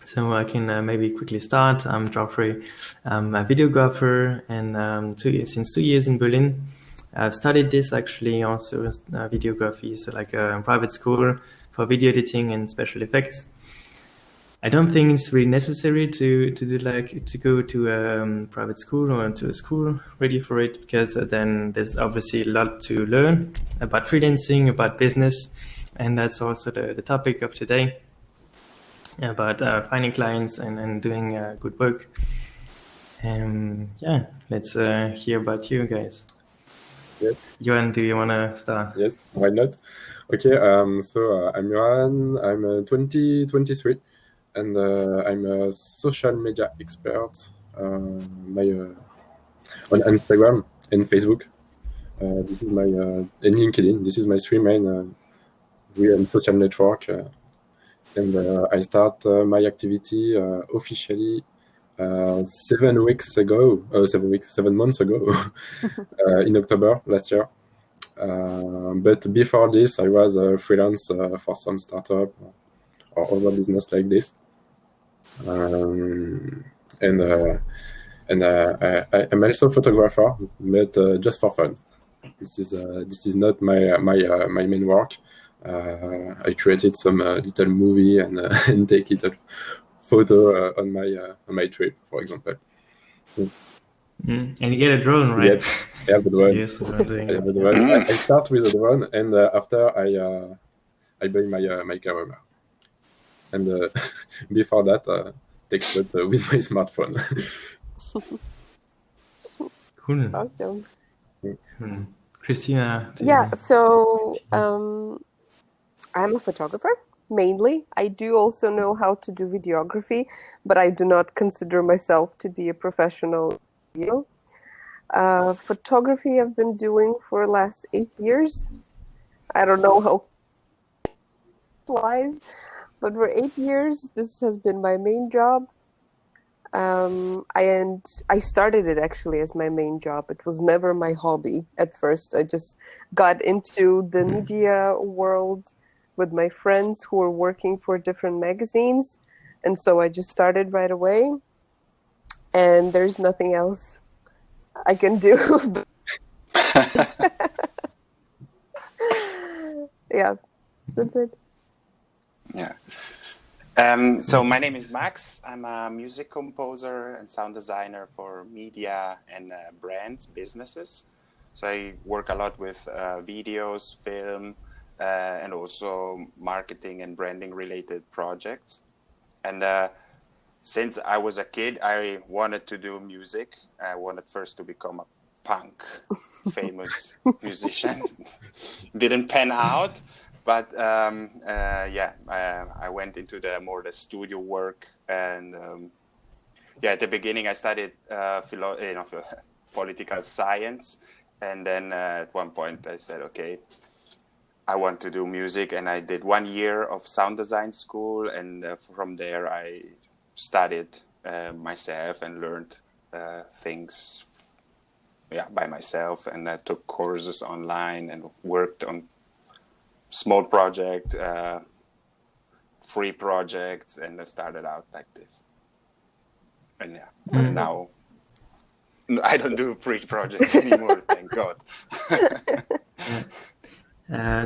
So I can maybe quickly start. I'm Joffrey. I'm a videographer, and since 2 years in Berlin. I've studied this actually also videography, so like a private school for video editing and special effects. I don't think it's really necessary to go to a private school or to a school ready for it, because then there's obviously a lot to learn about freelancing, about business, and that's also the topic of today, about finding clients and doing good work. Yeah, let's hear about you guys. Yes. Johan, do you want to start? Yes, why not? Okay, so I'm Johan, I'm 23, and I'm a social media expert on Instagram and Facebook. This is my and LinkedIn. This is my three main real social network, and I start my activity officially 7 months ago, in October last year. But before this, I was a freelance for some startup or other business like this. And I'm also a photographer, but just for fun. This is not my main work. I created some little movie and and take little photo on my trip, for example. And you get a drone, right? Yep, I have the drone. Yes, I have the drone. I start with the drone, and after I buy my camera. And before that, take photo with my smartphone. Cool. Awesome. Kristina. Yeah, so I'm a photographer, mainly. I do also know how to do videography, but I do not consider myself to be a professional video. Photography I've been doing for the last 8 years. I don't know how it flies, but for 8 years, this has been my main job. And I started it actually as my main job. It was never my hobby at first. I just got into the media world with my friends who were working for different magazines. And so I just started right away. And there's nothing else I can do. Yeah, that's it. Yeah. So my name is Max. I'm a music composer and sound designer for media and brands, businesses. So I work a lot with videos, film, and also marketing and branding related projects. And since I was a kid, I wanted to do music. I wanted first to become a punk, famous musician. Didn't pan out. But I went into the studio work, and at the beginning I studied political science, and then at one point I said, okay, I want to do music, and I did 1 year of sound design school, and from there I studied myself and learned things, by myself, and I took courses online and worked on small project, free projects, and I started out like this. And now I don't do free projects anymore, thank God.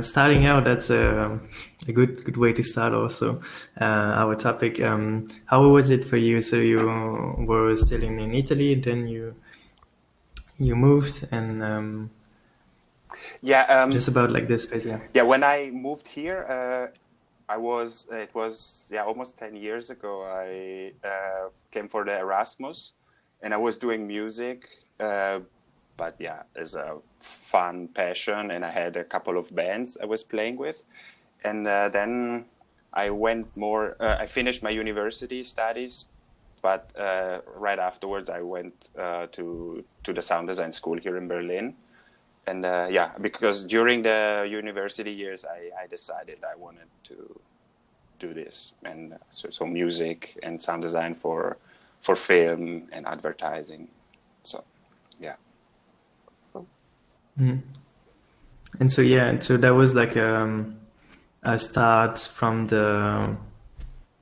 Starting out, that's a good way to start also. Our topic, how was it for you? So you were still in Italy, then you moved, and just about like this phase, when I moved here, it was almost 10 years ago. I came for the Erasmus, and I was doing music, but as a fun passion, and I had a couple of bands I was playing with, and then I went more. I finished my university studies, but right afterwards I went to the sound design school here in Berlin. And because during the university years, I decided I wanted to do this, and so music and sound design for film and advertising. So, yeah. Mm-hmm. And so that was like a start from the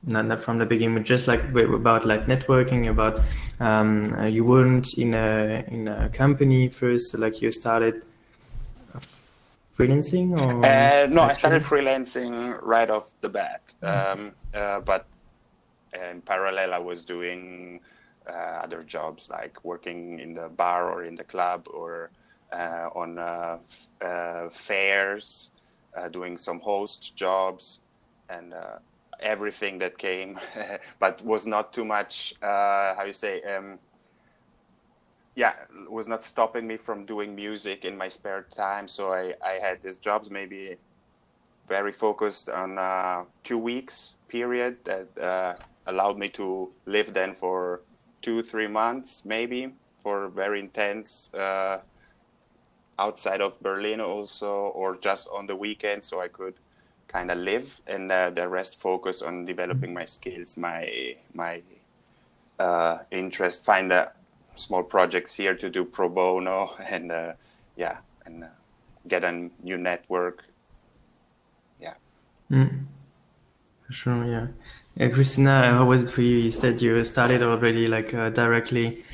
not from the beginning, but just like about like networking, about you weren't in a company first, like you started freelancing or no, I started freelancing right off the bat. But in parallel, I was doing other jobs, like working in the bar or in the club or on fairs, doing some host jobs and everything that came, but was not too much, was not stopping me from doing music in my spare time. So I had these jobs, maybe very focused on 2 weeks period that allowed me to live then for 2-3 months, maybe, for very intense outside of Berlin also, or just on the weekend, so I could kind of live, and the rest focus on developing my skills, my interest, find small projects here to do pro bono, and get a new network. Yeah. Sure, yeah. Kristina, how was it for you? You said you started already like directly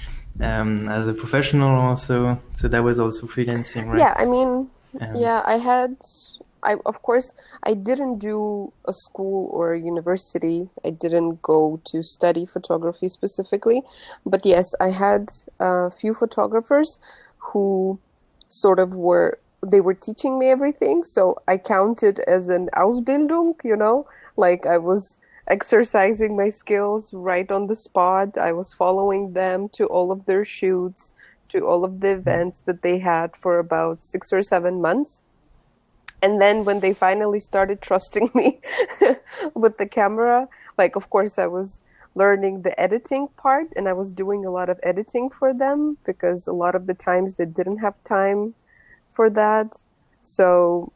as a professional also, so that was also freelancing, right? Yeah, I mean, of course, I didn't do a school or a university. I didn't go to study photography specifically. But yes, I had a few photographers who sort of were teaching me everything. So I counted as an Ausbildung, like I was exercising my skills right on the spot. I was following them to all of their shoots, to all of the events that they had for about 6 or 7 months. And then when they finally started trusting me with the camera, like, of course, I was learning the editing part, and I was doing a lot of editing for them because a lot of the times they didn't have time for that. So,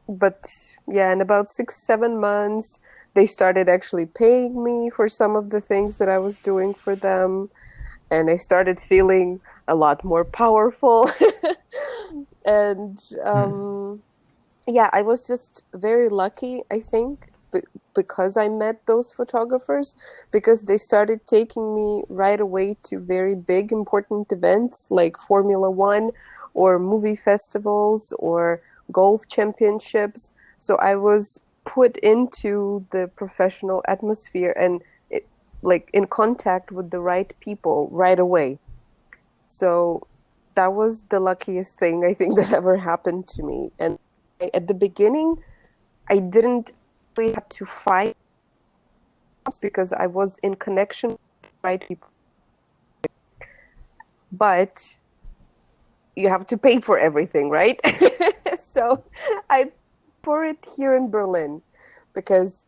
but yeah, in about 6-7 months, they started actually paying me for some of the things that I was doing for them. And I started feeling a lot more powerful. And yeah, I was just very lucky, I think, because I met those photographers, because they started taking me right away to very big, important events like Formula One or movie festivals or golf championships. So I was put into the professional atmosphere and like in contact with the right people right away. So that was the luckiest thing I think that ever happened to me. And at the beginning, I didn't really have to fight because I was in connection with the right people. But you have to pay for everything, right? So I for it here in Berlin, because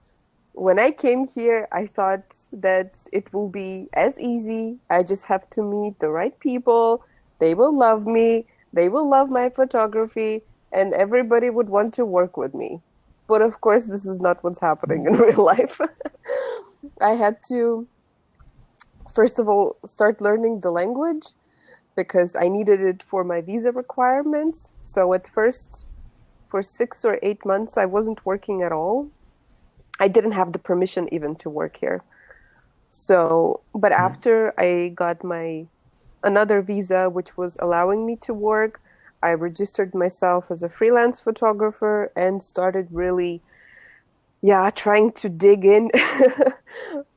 when I came here, I thought that it will be as easy. I just have to meet the right people. They will love me. They will love my photography, and everybody would want to work with me. But of course, this is not what's happening in real life. I had to, first of all, start learning the language because I needed it for my visa requirements. So at first, for 6 or 8 months, I wasn't working at all. I didn't have the permission even to work here. So, but after I got another visa, which was allowing me to work, I registered myself as a freelance photographer and started really, trying to dig in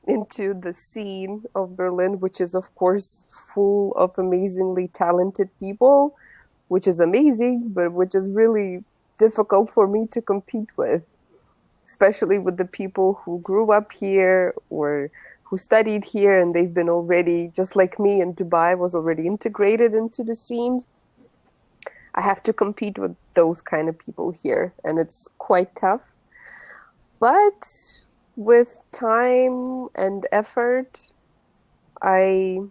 into the scene of Berlin, which is, of course, full of amazingly talented people, which is amazing, but which is really difficult for me to compete with, especially with the people who grew up here or who studied here and they've been already, just like me in Dubai, was already integrated into the scene. I have to compete with those kind of people here, and it's quite tough. But with time and effort, I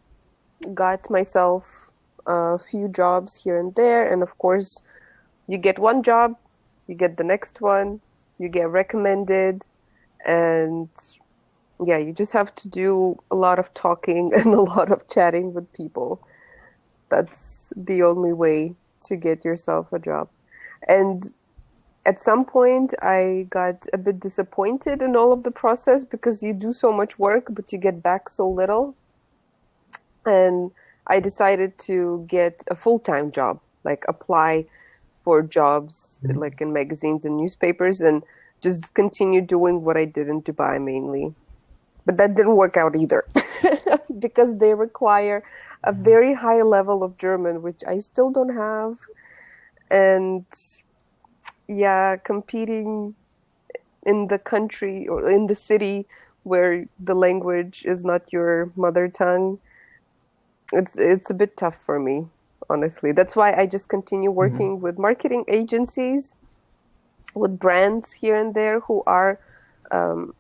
got myself a few jobs here and there. And of course, you get one job, you get the next one, you get recommended. And yeah, you just have to do a lot of talking and a lot of chatting with people. That's the only way to get yourself a job. And at some point I got a bit disappointed in all of the process because you do so much work, but you get back so little. And I decided to get a full-time job, like apply for jobs like in magazines and newspapers, and just continue doing what I did in Dubai mainly. But that didn't work out either because they require a very high level of German, which I still don't have. And yeah, competing in the country or in the city where the language is not your mother tongue, it's a bit tough for me, honestly. That's why I just continue working with marketing agencies, with brands here and there who are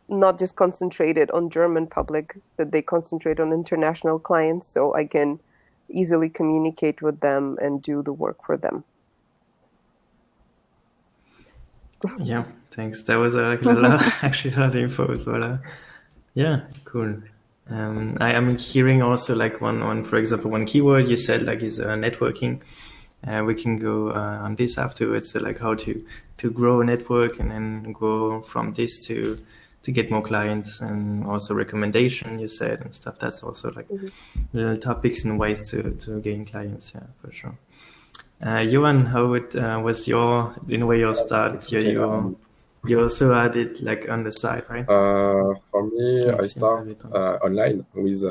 not just concentrated on German public, that they concentrate on international clients, so I can easily communicate with them and do the work for them. Yeah, thanks. That was actually a lot of info, but yeah, cool. I am hearing also like one, for example, one keyword you said like is networking. We can go on this afterwards, so like how to grow a network and then go from this to get more clients, and also recommendation you said and stuff. That's also like little topics and ways to gain clients. Yeah, for sure. Johan, how was your start? You also had it like on the side, right? For me, I start online with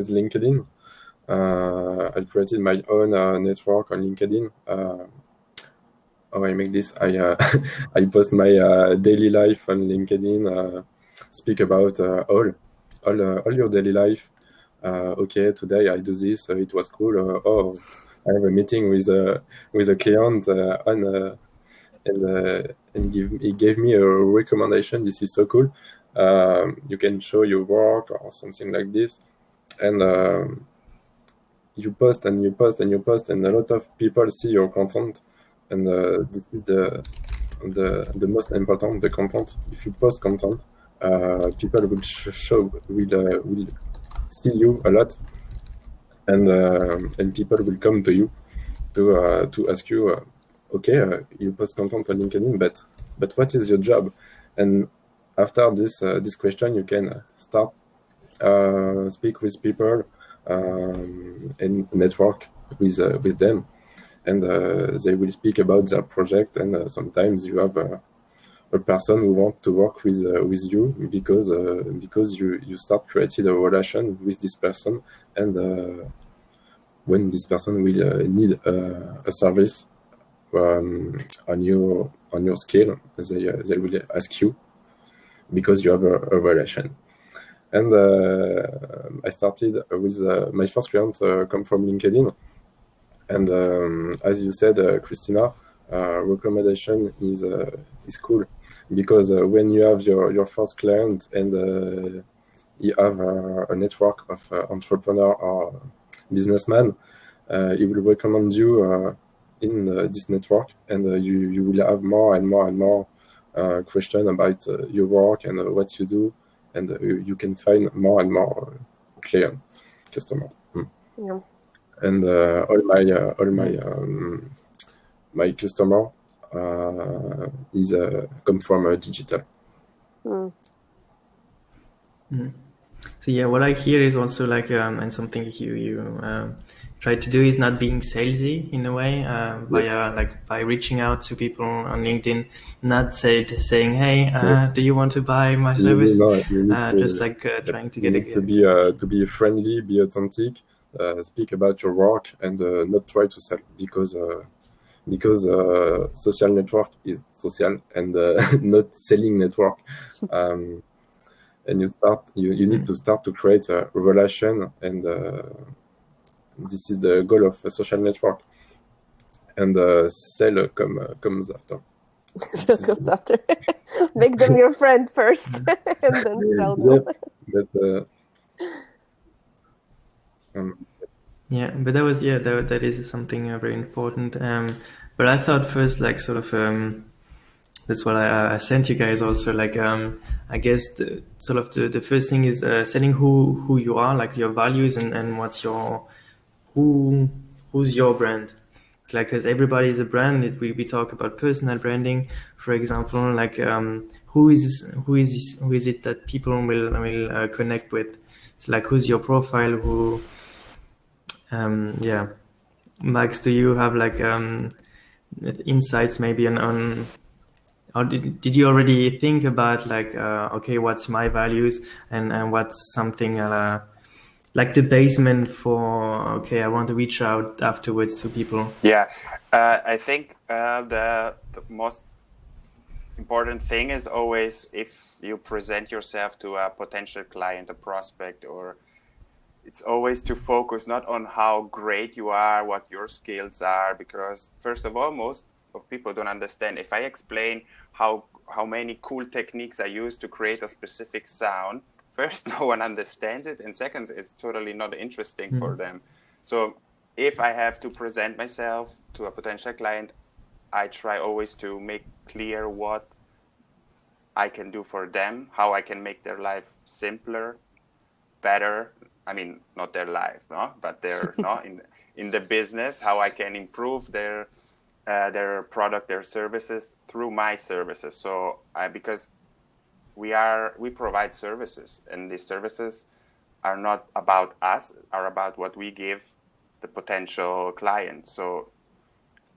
LinkedIn. I created my own network on LinkedIn. How I make this? I post my daily life on LinkedIn. Speak about all your daily life. Okay, today I do this. It was cool. Oh, I have a meeting with a client and he gave me a recommendation. This is so cool. You can show your work or something like this, and you post and you post and you post, and a lot of people see your content. And this is the most important, the content. If you post content, people will will see you a lot, and people will come to you to ask you, okay, you post content on LinkedIn, but what is your job? And after this question, you can start speak with people and network with them, and they will speak about their project. And sometimes you have a person who wants to work with you because you start creating a relation with this person, and when this person will need a service on your scale, they will ask you because you have a relation. And I started with my first client come from LinkedIn, and as you said, Kristina, recommendation is cool, because when you have your first client and you have a network of entrepreneur or businessman, he will recommend you in this network, and you will have more and more and more questions about your work and what you do, and you can find more and more customer. Yeah. And my customer is come from digital. So yeah, what I hear is also like, and something you try to do is not being salesy in a way, by reaching out to people on LinkedIn, not saying, hey, do you want to buy my service? Just like trying to get to be friendly, be authentic, speak about your work, and not try to sell, because social network is social and not selling network. And you need to start to create a relation, and this is the goal of a social network. And sell comes after. Comes after. Make them your friend first, and then sell them. But that is something very important. But I thought first, like, sort of. That's what I sent you guys also. Like, I guess the first thing is setting who you are, like your values, and what's who's your brand. like, because everybody is a brand. We talk about personal branding, for example, like who is it that people will connect with? So like, who's your profile? Who yeah, Max, do you have like insights maybe on or did you already think about like okay, what's my values and what's something like the basement for okay, I want to reach out afterwards to people? Yeah, I think the most important thing is always, if you present yourself to a potential client, a prospect, or it's always to focus not on how great you are, what your skills are, because first of all, most of people don't understand. If I explain how many cool techniques I use to create a specific sound, first, no one understands it, and second, it's totally not interesting for them. So if I have to present myself to a potential client, I try always to make clear what I can do for them, how I can make their life simpler, better. I mean, not their life, no, but their no in the business, how I can improve their product, their services through my services. So because we provide services, and these services are not about us, are about what we give the potential client. So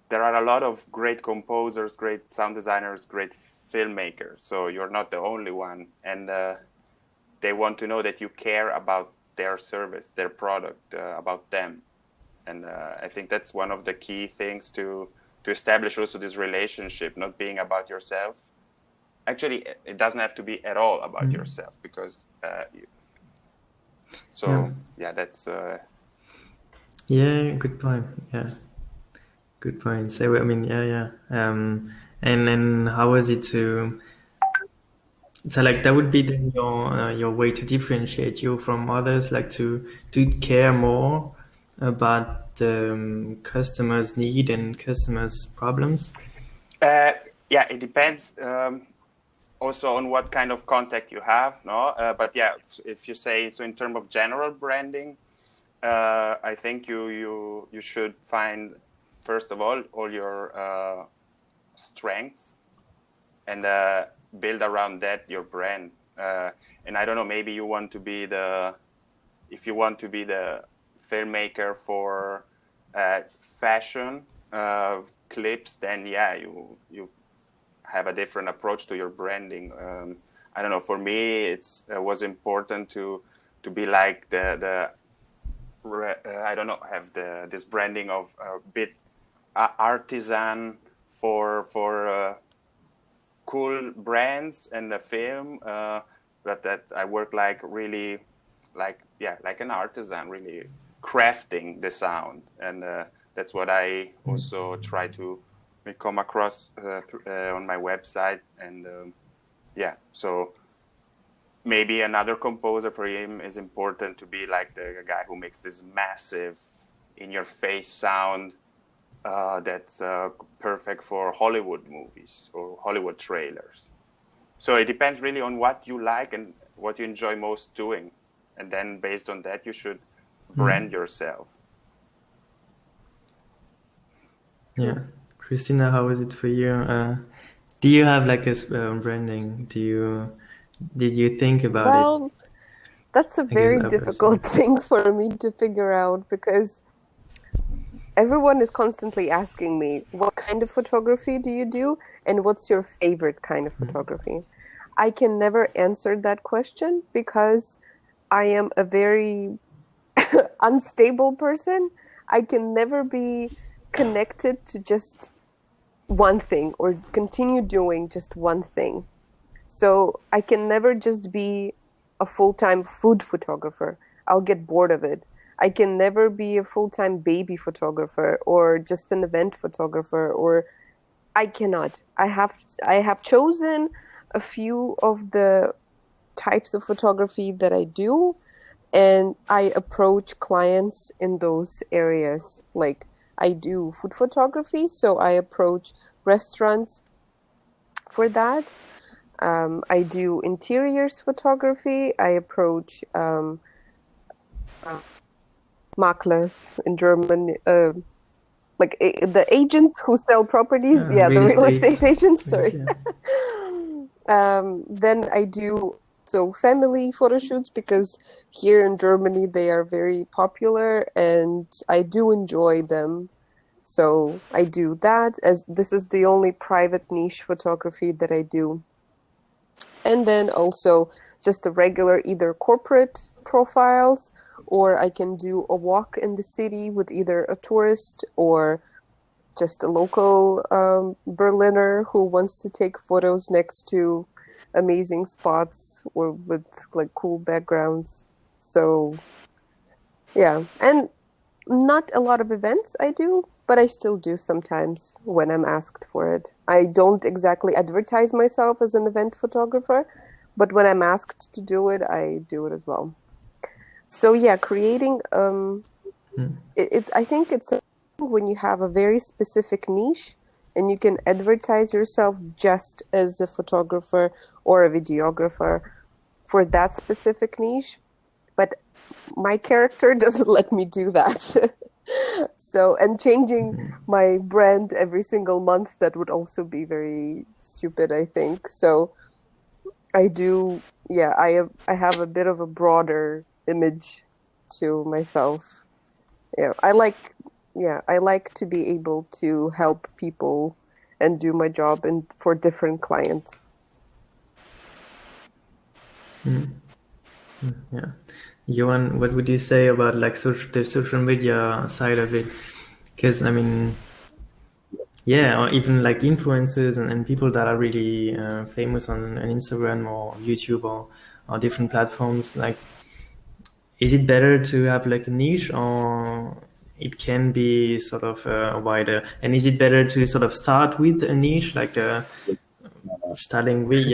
there are a lot of great composers, great sound designers, great filmmakers. So you're not the only one, and they want to know that you care about their service, their product, about them. And I think that's one of the key things to establish also this relationship, not being about yourself. Actually, it doesn't have to be at all about yourself, because that's yeah, good point. Yeah, good point. So I mean, and then how was it to? So like that would be then your way to differentiate you from others, like to care more about customers' need and customers' problems. It depends also on what kind of contact you have, no. But yeah, if you say so in terms of general branding, I think you should find first of all your strengths and build around that your brand. And I don't know, maybe you want to be the filmmaker for fashion clips, then you have a different approach to your branding. I don't know. For me, it was important to be like I don't know, have this branding of a bit artisan for cool brands and the film, but that I work like really like an artisan, really crafting the sound, and that's what I also try to come across on my website. And so maybe another composer, for him is important to be like the guy who makes this massive in-your-face sound that's perfect for Hollywood movies or Hollywood trailers. So it depends really on what you like and what you enjoy most doing, and then based on that you should brand yourself. Yeah. Kristina, how is it for you? Do you have like a branding? Did you think about it? Well, that's a very difficult thing for me to figure out, because everyone is constantly asking me, what kind of photography do you do? And what's your favorite kind of photography? I can never answer that question because I am a very unstable person. I can never be connected to just one thing or continue doing just one thing. So I can never just be a full-time food photographer. I'll get bored of it. I can never be a full-time baby photographer or just an event photographer, or I cannot. I have chosen a few of the types of photography that I do, and I approach clients in those areas. Like, I do food photography, so I approach restaurants for that. I do interiors photography. I approach Maklers in German, like the agents who sell properties. Yeah, the real estate agents. Sorry. Then I do family photo shoots, because here in Germany they are very popular and I do enjoy them. So I do that, as this is the only private niche photography that I do. And then also just the regular either corporate profiles, or I can do a walk in the city with either a tourist or just a local Berliner who wants to take photos next to amazing spots or with like cool backgrounds. So yeah, and not a lot of events I do, but I still do sometimes when I'm asked for it. I don't exactly advertise myself as an event photographer, but when I'm asked to do it, I do it as well. So yeah, creating I think it's when you have a very specific niche and you can advertise yourself just as a photographer or a videographer for that specific niche. But my character doesn't let me do that. So, and changing my brand every single month, that would also be very stupid, I think. So I do, yeah, I have a bit of a broader image to myself. Yeah, I like to be able to help people and do my job and for different clients. Yeah. Johan, what would you say about like the social media side of it? Because I mean, yeah, or even like influencers and people that are really famous on Instagram or YouTube or different platforms. Like, is it better to have like a niche, or it can be sort of wider? And is it better to sort of start with a niche, like starting with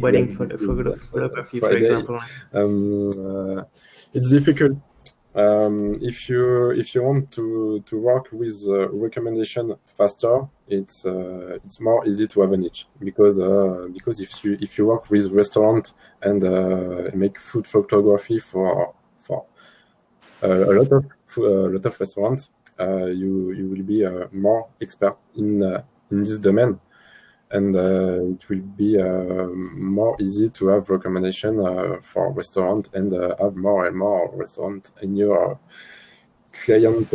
wedding photography, for example? It's difficult. If you want to work with recommendation faster, it's more easy to have a niche, because if you work with restaurant and make food photography for a lot of restaurants, you will be more expert in this domain, and it will be more easy to have recommendation for restaurant and have more and more restaurant in your client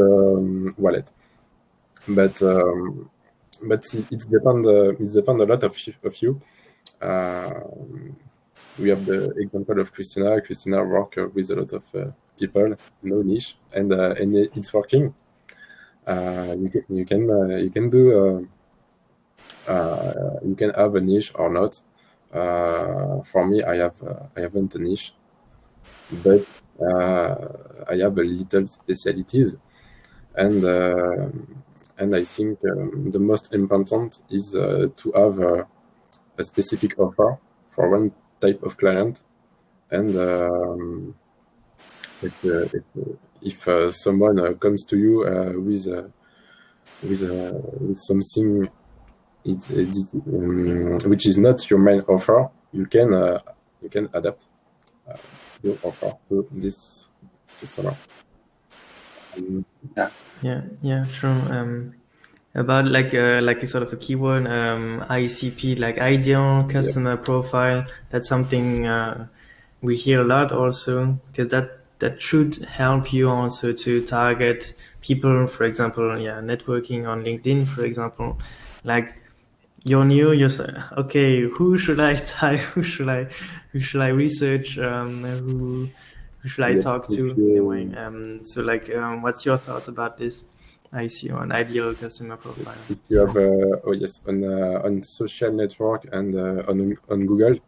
wallet. But it depend a lot of you. We have the example of Kristina. Kristina work with a lot of people, no niche, and it's working. You can do. You can have a niche or not. For me, I haven't a niche, but I have a little specialties, and I think the most important is to have a specific offer for one type of client, and if someone comes to you with something which is not your main offer, you can adapt your offer to this customer. Yeah, sure. About like a sort of a keyword, ICP, like ideal customer profile. That's something we hear a lot also, because that should help you also to target people. For example, networking on LinkedIn, for example, like. You're new. Okay. Who should I type? Who should I research? Who should I talk to? Anyway, so like, what's your thought about this? I see an ideal customer profile. If you have on social network and on Google,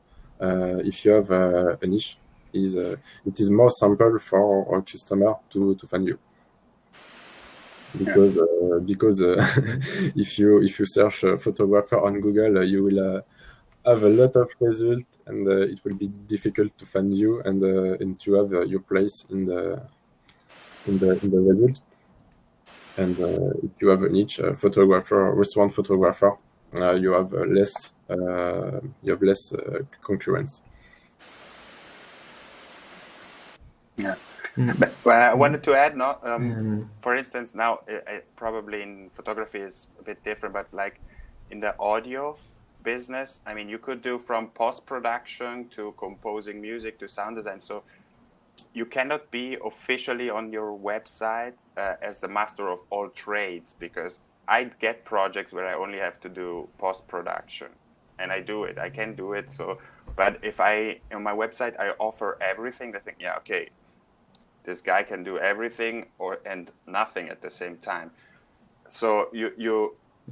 if you have a niche, it is more simple for a customer to find you. Because if you search a photographer on Google, you will have a lot of results, and it will be difficult to find you and to have your place in the result. And if you have a niche photographer, restaurant photographer, you have less concurrence. Yeah. But I wanted to add, for instance, now probably in photography is a bit different, but like in the audio business, I mean, you could do from post-production to composing music to sound design. So you cannot be officially on your website as the master of all trades, because I get projects where I only have to do post-production, and I do it. I can do it. So, but if on my website I offer everything, I think, yeah, okay, this guy can do everything and nothing at the same time. So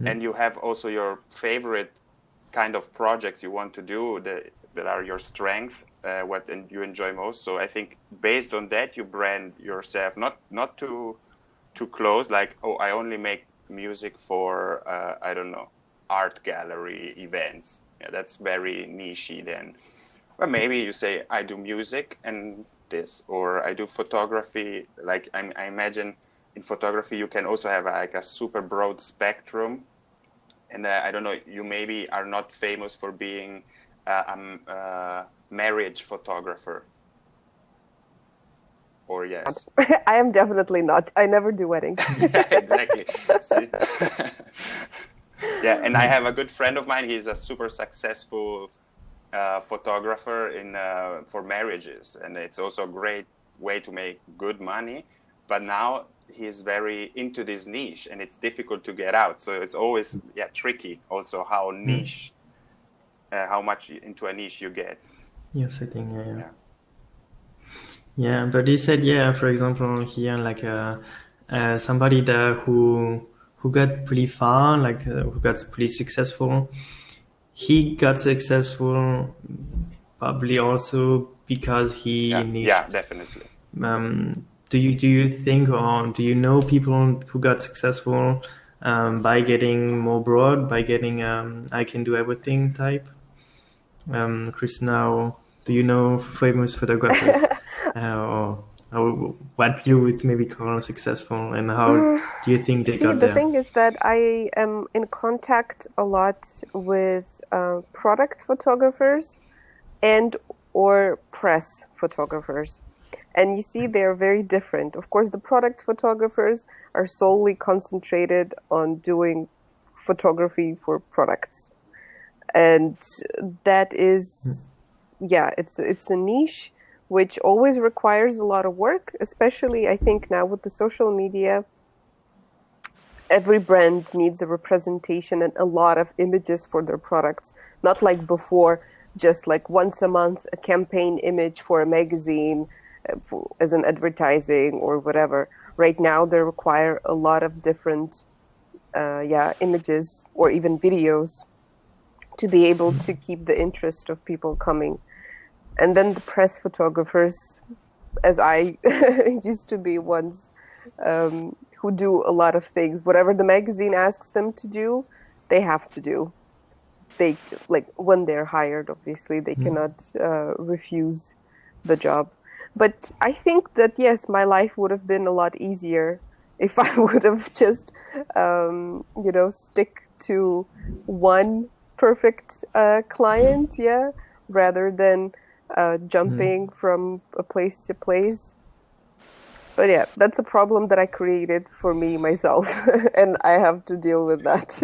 and you have also your favorite kind of projects you want to do that are your strength, what you enjoy most. So I think based on that, you brand yourself, not too close, like, oh, I only make music for I don't know, art gallery events. Yeah, that's very niche-y then. Well, maybe you say I do music and this, or I do photography. Like I imagine in photography you can also have like a super broad spectrum. And I don't know, you maybe are not famous for being a marriage photographer. Or yes? I am definitely not. I never do weddings. Yeah, exactly. See? Yeah, and I have a good friend of mine. He's a super successful photographer for marriages. And it's also a great way to make good money. But now he's very into this niche, and it's difficult to get out. So it's always tricky also how niche, how much into a niche you get. Yes, I think, yeah, but he said, for example, here, like somebody there who got pretty far, like who got pretty successful. He got successful probably also because he needed. Yeah, definitely. Do you think, or do you know people who got successful by getting more broad, by getting I can do everything type? Kristina, do you know famous photographers or what you would maybe call successful, and how do you think they got there? The thing is that I am in contact a lot with product photographers and or press photographers. And you see, they're very different. Of course, the product photographers are solely concentrated on doing photography for products. And that is, it's a niche which always requires a lot of work, especially, I think, now with the social media. Every brand needs a representation and a lot of images for their products. Not like before, just like once a month, a campaign image for a magazine, as an advertising or whatever. Right now, they require a lot of different images or even videos to be able to keep the interest of people coming. And then the press photographers, as I used to be once, who do a lot of things. Whatever the magazine asks them to do, they have to do. They, like, when they're hired, obviously, they cannot refuse the job. But I think that, yes, my life would have been a lot easier if I would have just, stick to one perfect client, rather than jumping from a place to place. But yeah, that's a problem that I created for me myself, and I have to deal with that.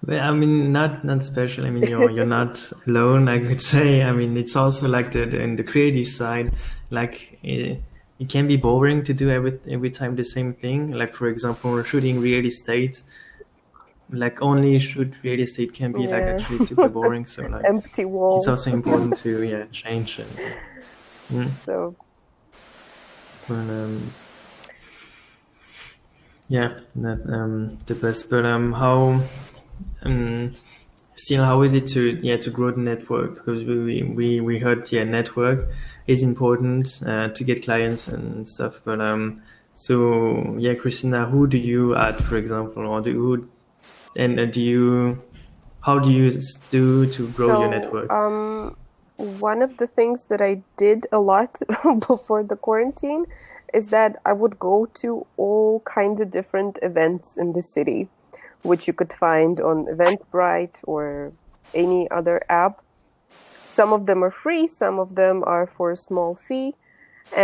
Well, I mean, not special. I mean, you're not alone, I would say. I mean, it's also like in the creative side, like it can be boring to do every time the same thing. Like, for example, shooting real estate, like only shoot real estate can be like actually super boring. So like empty walls. It's also important to change. So. Well, not the best. But how? Still, how is it to grow the network? Because we heard network is important to get clients and stuff. But Kristina, who do you add, for example, or how do you do to grow your network? One of the things that I did a lot before the quarantine is that I would go to all kinds of different events in the city, which you could find on Eventbrite or any other app. Some of them are free, some of them are for a small fee.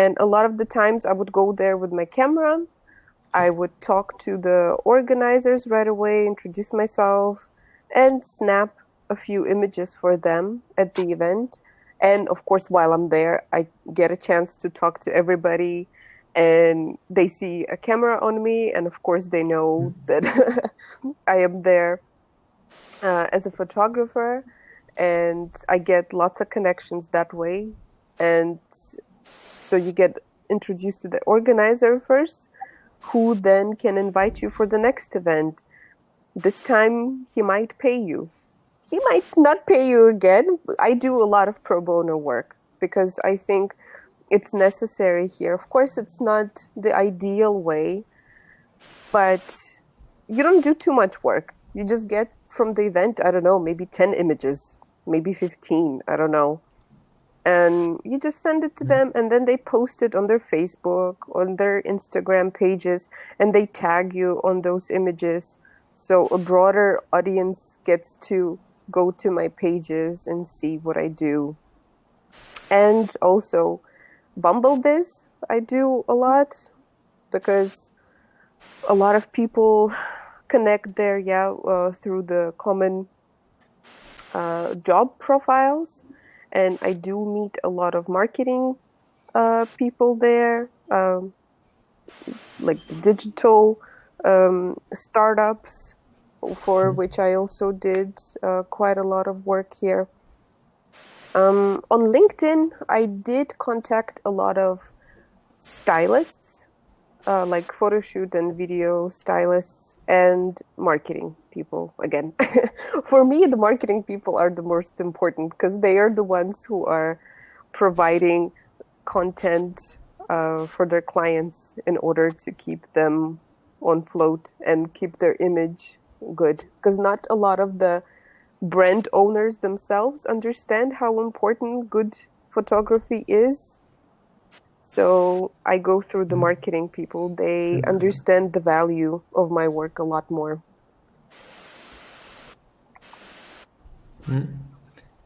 And a lot of the times I would go there with my camera. I would talk to the organizers right away, introduce myself, and snap a few images for them at the event. And of course, while I'm there, I get a chance to talk to everybody, and they see a camera on me, and of course, they know that I am there as a photographer, and I get lots of connections that way. And so you get introduced to the organizer first, who then can invite you for the next event. This time he might pay you. He might not pay you again. I do a lot of pro bono work because I think it's necessary here. Of course, it's not the ideal way, but you don't do too much work. You just get from the event, I don't know, maybe 10 images, maybe 15, I don't know. And you just send it to them, and then they post it on their Facebook, on their Instagram pages, and they tag you on those images. So a broader audience gets to go to my pages and see what I do. And also Bumblebiz, I do a lot because a lot of people connect there, through the common job profiles. And I do meet a lot of marketing people there, like digital startups, for which I also did quite a lot of work here. On LinkedIn, I did contact a lot of stylists, like photo shoot and video stylists and marketing people. Again, for me, the marketing people are the most important because they are the ones who are providing content for their clients in order to keep them on float and keep their image good. Because not a lot of the brand owners themselves understand how important good photography is. So I go through the marketing people. They understand the value of my work a lot more.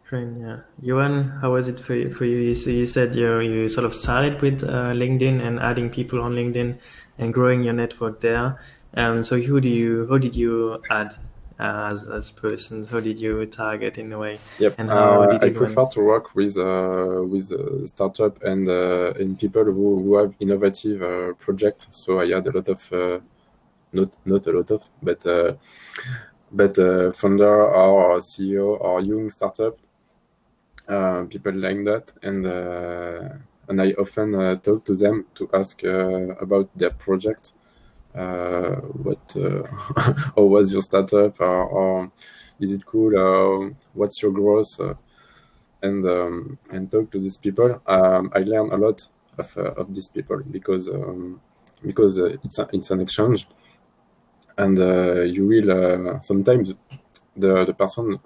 Great, yeah. Johan, how was it for you? So you said you sort of started with LinkedIn and adding people on LinkedIn and growing your network there. So who did you add as persons? How did you target in a way? Yep. And how did I it prefer went? to work with startup and people who have innovative projects. So I had a lot of not a lot of, but founder or CEO or young startup, people like that, and I often talk to them to ask about their project. What how was your startup, or is it cool? What's your growth? And talk to these people. I learn a lot of these people because it's an exchange, and you will sometimes the person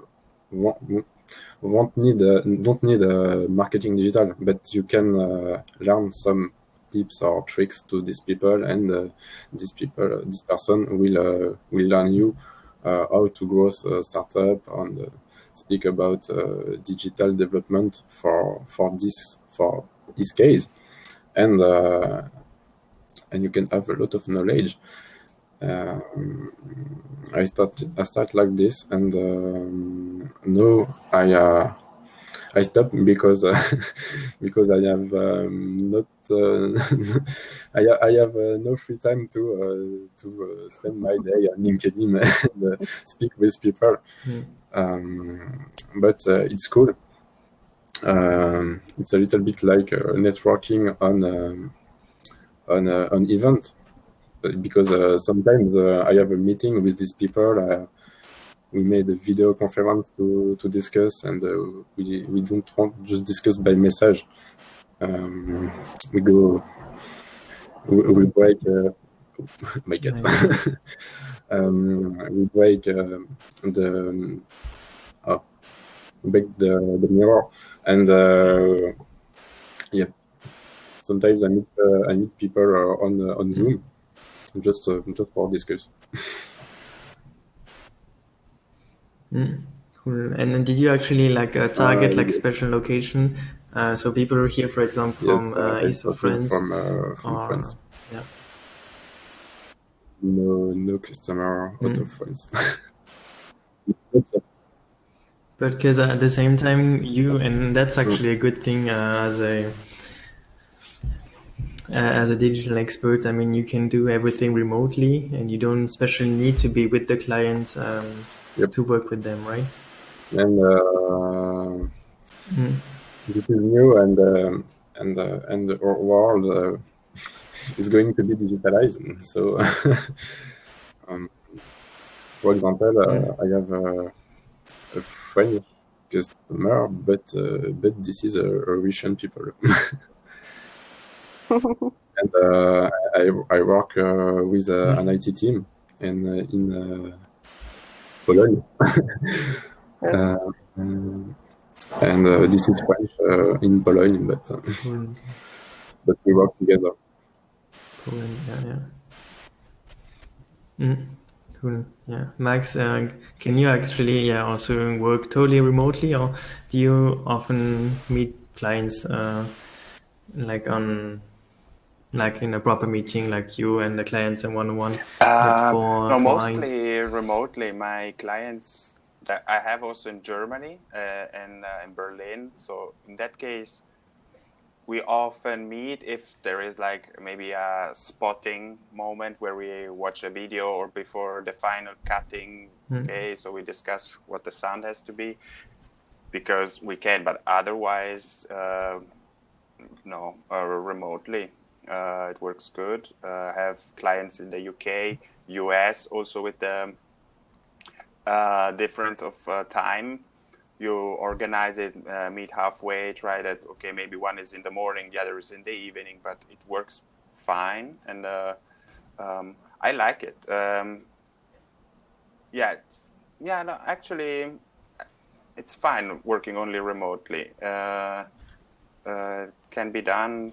don't need marketing digital, but you can learn some tips or tricks to these people, and this person will learn you how to grow a startup and speak about digital development for his case, and you can have a lot of knowledge. I start like this, and now I stop because because I have not I have no free time to spend my day on LinkedIn and speak with people. But it's cool. It's a little bit like networking on event, because sometimes I have a meeting with these people. We made a video conference to discuss, and we don't want just discuss by message. We go, we break. My cat. We break the break the mirror, and yeah. Sometimes I meet people on Zoom, just for discuss. Cool. And then did you actually like target like special location? So people are here, for example, Yes, from east of France. From France. Yeah. No customer out of France. But because at the same time, and that's actually a good thing as a digital expert. I mean, you can do everything remotely, and you don't especially need to be with the client to work with them, right? And this is new, and our world is going to be digitalized. So, for example, I have a French customer, but this is a Russian people. And I work with an IT team in Poland. And this is French in Poland, but we work together. Poland, yeah. Cool. Yeah, Max, can you actually also work totally remotely, or do you often meet clients like in a proper meeting, like you and the clients in one-on-one? No, mostly remotely. My clients that I have also in Germany and in Berlin. So in that case, we often meet if there is like maybe a spotting moment where we watch a video or before the final cutting. Okay, so we discuss what the sound has to be because we can, but otherwise, no, remotely. It works good. I have clients in the UK, US, also with the difference of time. You organize it, meet halfway, try that, okay, maybe one is in the morning, the other is in the evening, but it works fine. And I like it. No, actually, it's fine working only remotely. Can be done.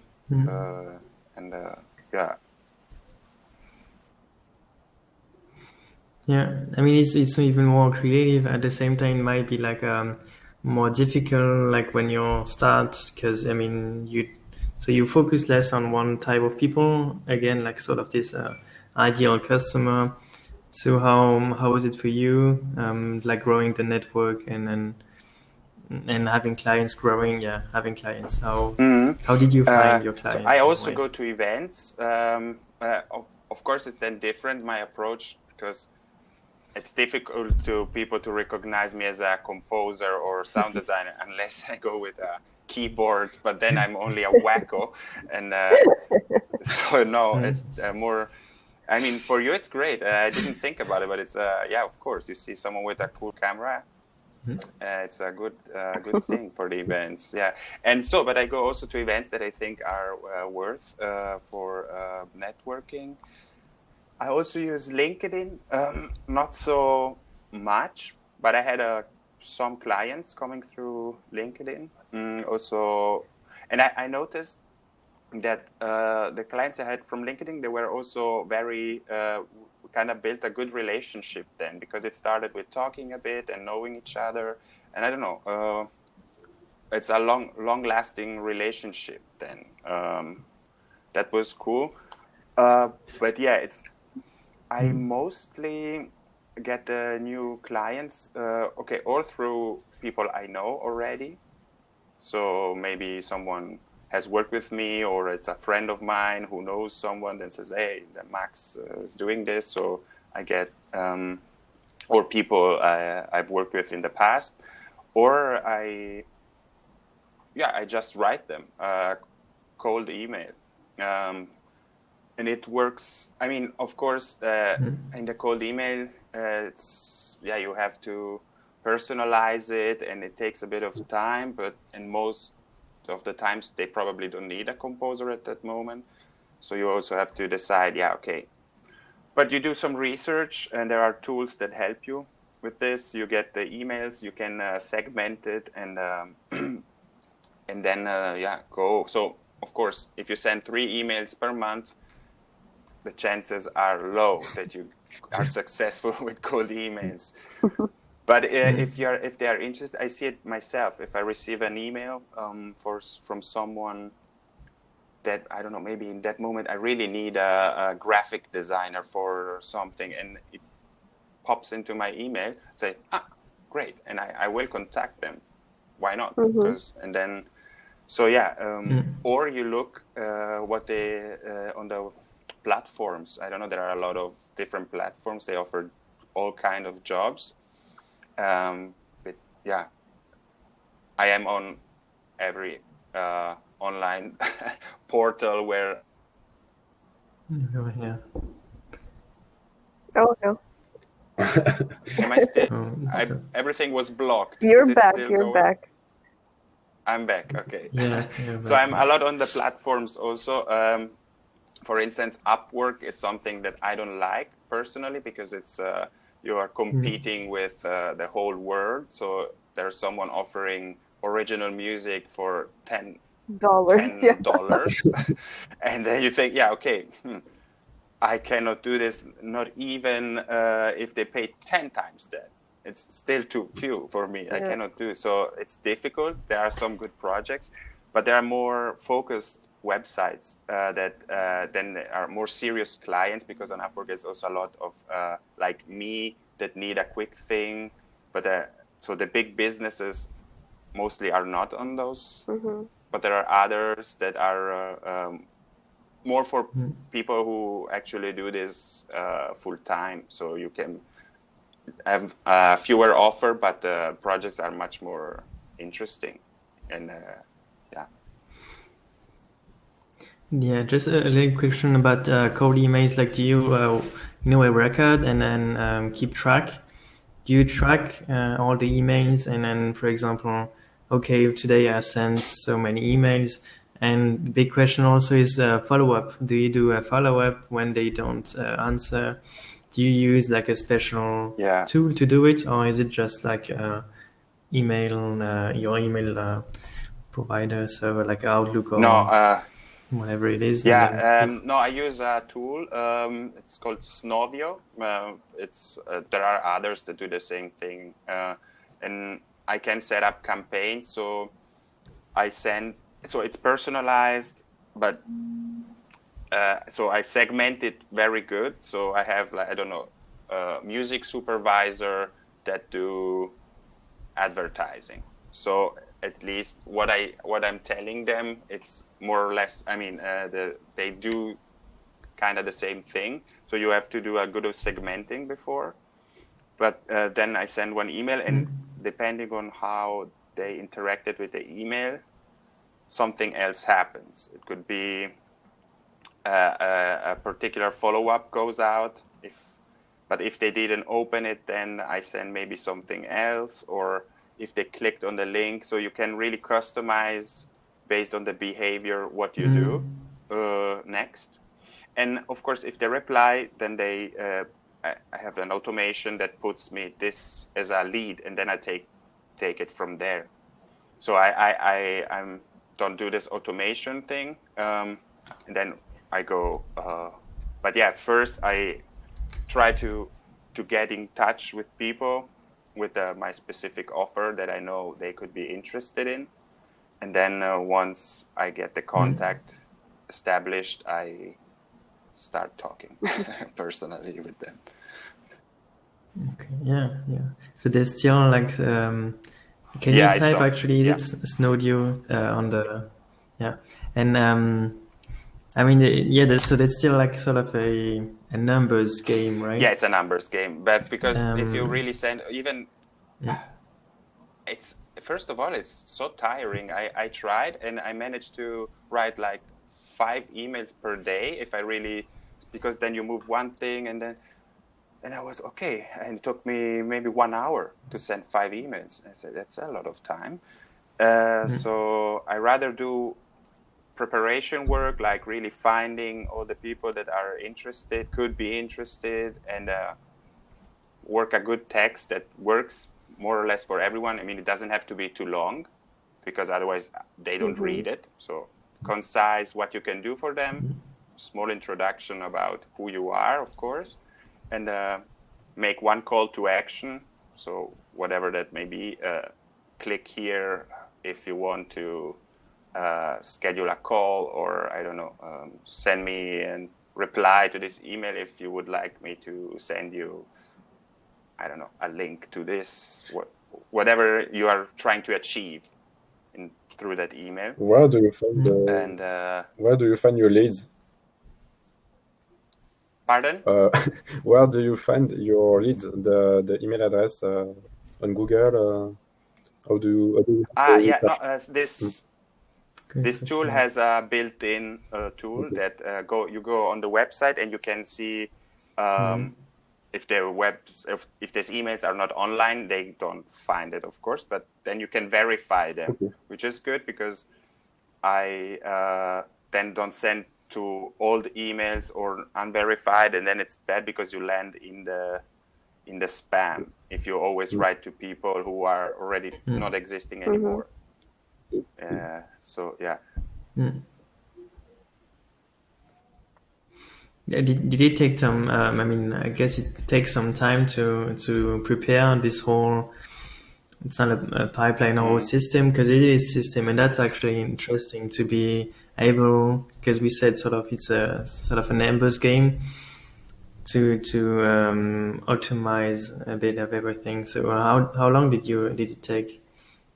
Yeah, I mean, it's even more creative. At the same time, it might be like more difficult, like when you start, because I mean, you focus less on one type of people. Again, like sort of this ideal customer. So how is it for you, like growing the network and having clients growing? Yeah, having clients. How did you find your clients? I also go to events. Of course, it's then different, my approach, because it's difficult to people to recognize me as a composer or sound designer unless I go with a keyboard, but then I'm only a wacko. And so no, it's more, I mean, for you, it's great. I didn't think about it, but it's, of course, you see someone with a cool camera. It's a good thing for the events. Yeah. And so, but I go also to events that I think are worth for networking. I also use LinkedIn, not so much, but I had some clients coming through LinkedIn. Also, and I noticed that the clients I had from LinkedIn, they were also very, kind of built a good relationship then, because it started with talking a bit and knowing each other. And I don't know, it's a long-lasting relationship then. That was cool. But yeah, I mostly get new clients, or through people I know already. So maybe someone has worked with me, or it's a friend of mine who knows someone that says, hey, Max is doing this. So I get, or people I've worked with in the past, or I just write them cold email. And it works. I mean, of course, in the cold email, you have to personalize it, and it takes a bit of time. But in most of the times, they probably don't need a composer at that moment. So you also have to decide, But you do some research, and there are tools that help you with this. You get the emails, you can segment it, and and then go. So of course, if you send 3 emails per month, the chances are low that you are successful with cold emails. But if they are interested, I see it myself. If I receive an email from someone that, I don't know, maybe in that moment I really need a graphic designer for something, and it pops into my email, say, great, and I will contact them. Why not? Because and then, so yeah, or you look what they on the platforms. I don't know. There are a lot of different platforms. They offer all kind of jobs. But yeah, I am on every online portal where. Yeah. Oh no. Am I still? Everything was blocked. You're back. You're back. I'm back. Okay. Yeah. So I'm a lot on the platforms also. For instance, Upwork is something that I don't like personally because it's you are competing with the whole world. So there's someone offering original music for $10, and then you think, yeah, okay, I cannot do this. Not even if they pay 10 times that. It's still too few for me. I cannot do it. So it's difficult. There are some good projects, but there are more focused websites that then are more serious clients, because on Upwork there's also a lot of like me that need a quick thing. But so the big businesses mostly are not on those, but there are others that are more for people who actually do this full time. So you can have fewer offer, but the projects are much more interesting. And yeah, just a little question about cold emails. Like, do you a record and then keep track? Do you track all the emails, and then, for example, okay, today I sent so many emails? And the big question also is follow-up. Do you do a follow-up when they don't answer? Do you use like a special tool to do it, or is it just like email your email provider server, like Outlook or whatever it is? No, I use a tool. It's called Snovio. There are others that do the same thing, and I can set up campaigns. So it's personalized, but so I segment it very good. So I have, like, I don't know, music supervisor that do advertising. So at least what I'm telling them, it's more or less, I mean, they do kind of the same thing. So you have to do a good segmenting before. But then I send one email, and depending on how they interacted with the email, something else happens. It could be a particular follow-up goes out. But if they didn't open it, then I send maybe something else, or if they clicked on the link. So you can really customize based on the behavior what you do next. And of course, if they reply, then I have an automation that puts me this as a lead, and then I take it from there. So I don't do this automation thing, and then I go. But yeah, first I try to get in touch with people with my specific offer that I know they could be interested in, and then once I get the contact established, I start talking personally with them. Okay. Yeah. So there's still like, can you type actually? Is it Snowdio on the? Yeah, and I mean, so there's still like sort of a numbers game, right? Yeah, it's a numbers game, but because if you really send even, it's first of all, it's so tiring. I tried, and I managed to write like 5 emails per day if I really, because then you move one thing and I was okay, and it took me maybe 1 hour to send 5 emails. I said that's a lot of time. So I rather do preparation work, like really finding all the people that are interested, could be interested, and work a good text that works more or less for everyone. I mean, it doesn't have to be too long, because otherwise they don't read it. So concise, what you can do for them, small introduction about who you are, of course, and make one call to action. So whatever that may be. Click here if you want to schedule a call, or I don't know, send me and reply to this email if you would like me to send you, I don't know, a link to this, whatever you are trying to achieve through that email. Where do you find where do you find your leads? Pardon? Where do you find your leads? The email address on Google? How do you this tool has a built-in tool that you go on the website and you can see if these emails are not online, they don't find it, of course, but then you can verify them, which is good because I then don't send to old emails or unverified, and then it's bad because you land in the spam if you always write to people who are already not existing anymore. So yeah. Did it take some? I guess it takes some time to prepare this whole. It's not a pipeline or system, because it is a system, and that's actually interesting to be able, because we said sort of it's a sort of a numbers game to optimize a bit of everything. So how long did it take?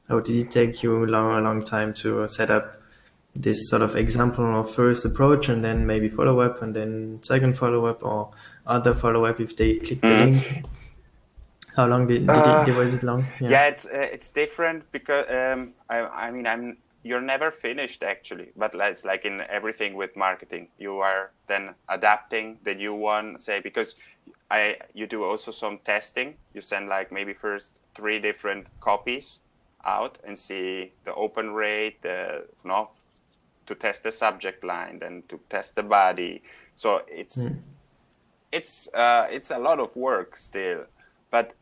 How did it take you a long time to set up this sort of example of first approach, and then maybe follow up, and then second follow up, or other follow up if they click the link? How long was it long? Yeah, it's different because you're never finished actually, but it's like in everything with marketing, you are then adapting the new one, say, because you do also some testing. You send like maybe first 3 different copies out and see the open rate, to test the subject line, then to test the body. So it's a lot of work still. But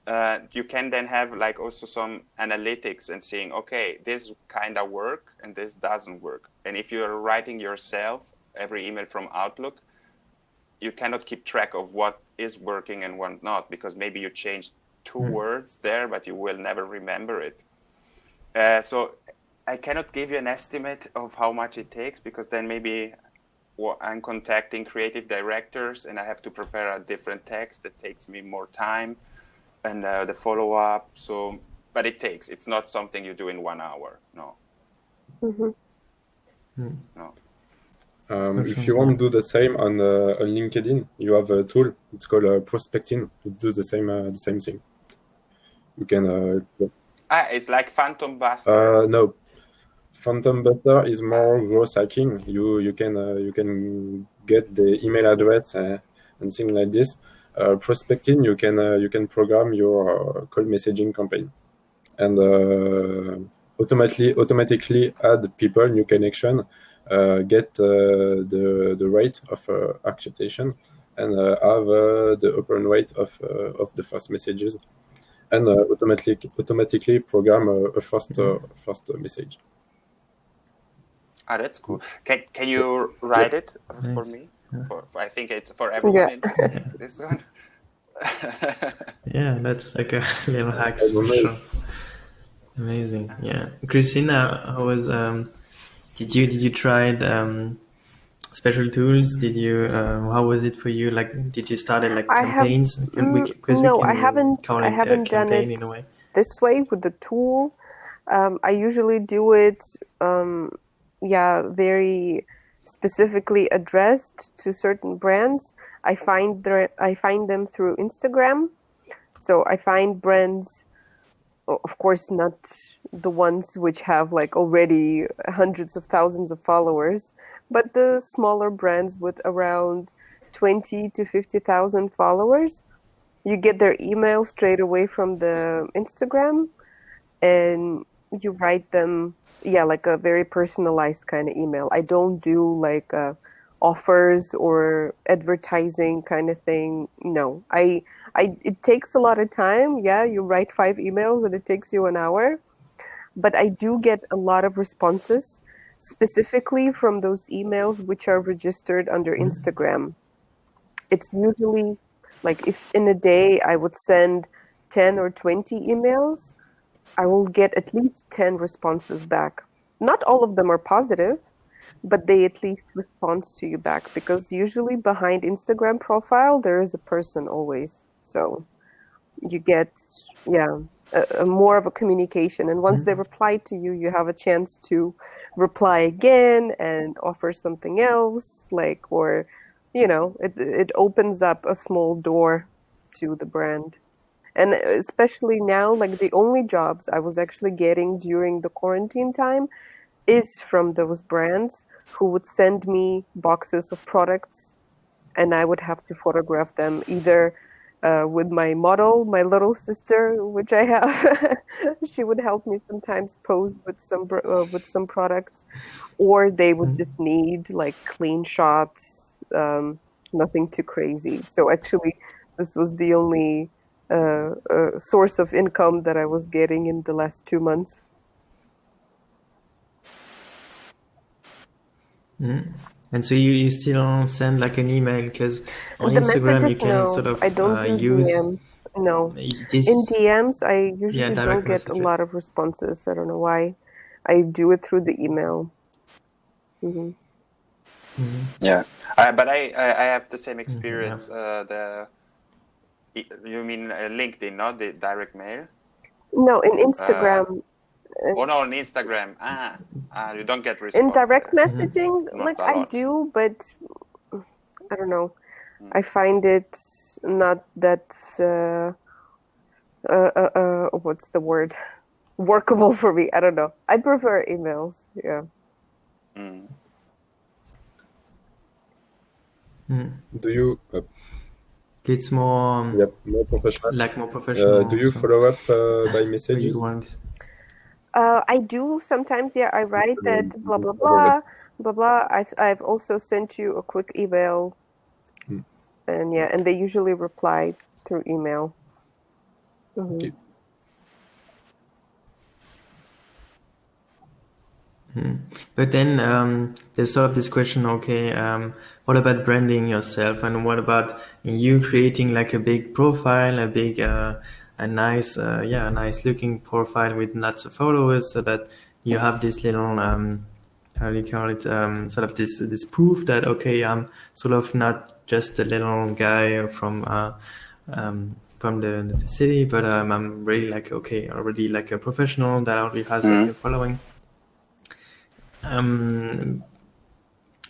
you can then have like also some analytics and seeing, okay, this kind of work and this doesn't work. And if you're writing yourself every email from Outlook, you cannot keep track of what is working and what not, because maybe you changed 2 words there, but you will never remember it. So I cannot give you an estimate of how much it takes, because then maybe I'm contacting creative directors and I have to prepare a different text that takes me more time. And the follow-up, but it's not something you do in 1 hour, no. No. If you want to do the same on LinkedIn, you have a tool. It's called prospecting. It does the same thing. You can. It's like Phantom Buster. No, Phantom Buster is more growth hacking. You can get the email address and things like this. Prospecting, you can program your cold messaging campaign and automatically add people, new connection, get the rate of acceptation, and have the open rate of the first messages, and automatically program a first message. That's cool. Can you write it for me? I think it's for everyone interesting, this one. Yeah, that's like a little hack for sure. Amazing. Yeah. Kristina, how was did you try special tools? Did you how was it for you? Like, did you start like campaigns? I haven't done it in a way. this way with the tool. I usually do it very specifically addressed to certain brands. I find them through Instagram. So I find brands, of course, not the ones which have like already hundreds of thousands of followers, but the smaller brands with around 20 to 50,000 followers. You get their email straight away from the Instagram, and you write them like a very personalized kind of email. I don't do like offers or advertising kind of thing. No, it takes a lot of time. Yeah, you write 5 emails and it takes you an hour, but I do get a lot of responses specifically from those emails which are registered under Instagram. It's usually like if in a day I would send 10 or 20 emails, I will get at least 10 responses back. Not all of them are positive, but they at least respond to you back, because usually behind Instagram profile, there is a person always. So you get, a more of a communication. And once they reply to you, you have a chance to reply again and offer something else, or, it opens up a small door to the brand. And especially now, the only jobs I was actually getting during the quarantine time is from those brands who would send me boxes of products, and I would have to photograph them either with my model, my little sister, which I have. She would help me sometimes pose with some products, or they would just need clean shots, nothing too crazy. So actually, this was the only source of income that I was getting in the last 2 months. And so you still send an email, because on The Instagram messages, you can no, sort of I don't do use DMs. No. this. In DMs, I usually direct don't get a messages. lot of responses. I don't know why. I do it through the email. Yeah, but I have the same experience. You mean LinkedIn, not the direct mail? No, in Instagram. Oh no, on Instagram. You don't get response. In direct messaging, Not a I lot. do, but I don't know. I find it not that what's the word? Workable for me. I don't know. I prefer emails. Yeah. Do you? It's more More professional. more professional. Do you follow up by messages? I do sometimes. Yeah, I write that blah blah blah blah blah. I've also sent you a quick email, and they usually reply through email. Okay. But then there's sort of this question, what about branding yourself, and what about you creating a big profile, a big, a nice looking profile with lots of followers, so that you have this little, how do you call it, sort of this proof that, I'm sort of not just a little guy from the city, but I'm really already a professional that already has a following.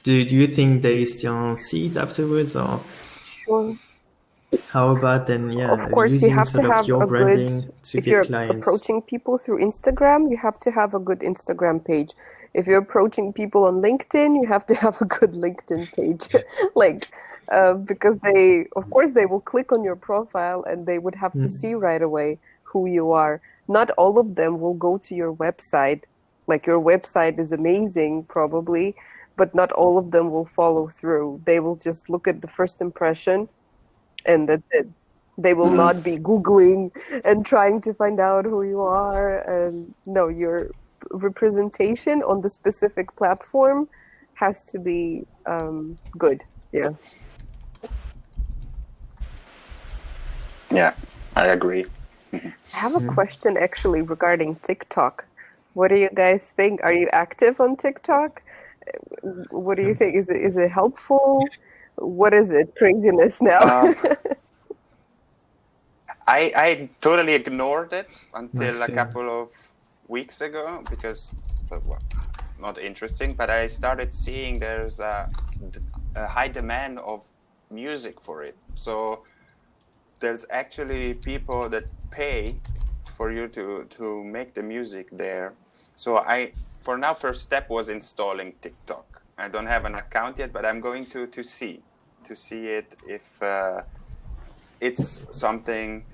Do you think they still see it afterwards, or Sure. how about then? Of course, you using have to sort of have your a branding good. to If get you're clients. approaching people through Instagram, you have to have a good Instagram page. If you're approaching people on LinkedIn, you have to have a good LinkedIn page. Because they will click on your profile and they would have to see right away who you are. Not all of them will go to your website. Your website is amazing, probably, but not all of them will follow through. They will just look at the first impression, and that's it. They will not be Googling and trying to find out who you are. And no, your representation on the specific platform has to be good. Yeah. Yeah, I agree. I have a question actually regarding TikTok. What do you guys think? Are you active on TikTok? What do you think? Is it helpful? What is it? Craziness now? I totally ignored it until a couple of weeks ago because not interesting. But I started seeing there's a high demand of music for it. So there's actually people that pay for you to make the music there. So for now, first step was installing TikTok. I don't have an account yet, but I'm going to see it if it's something.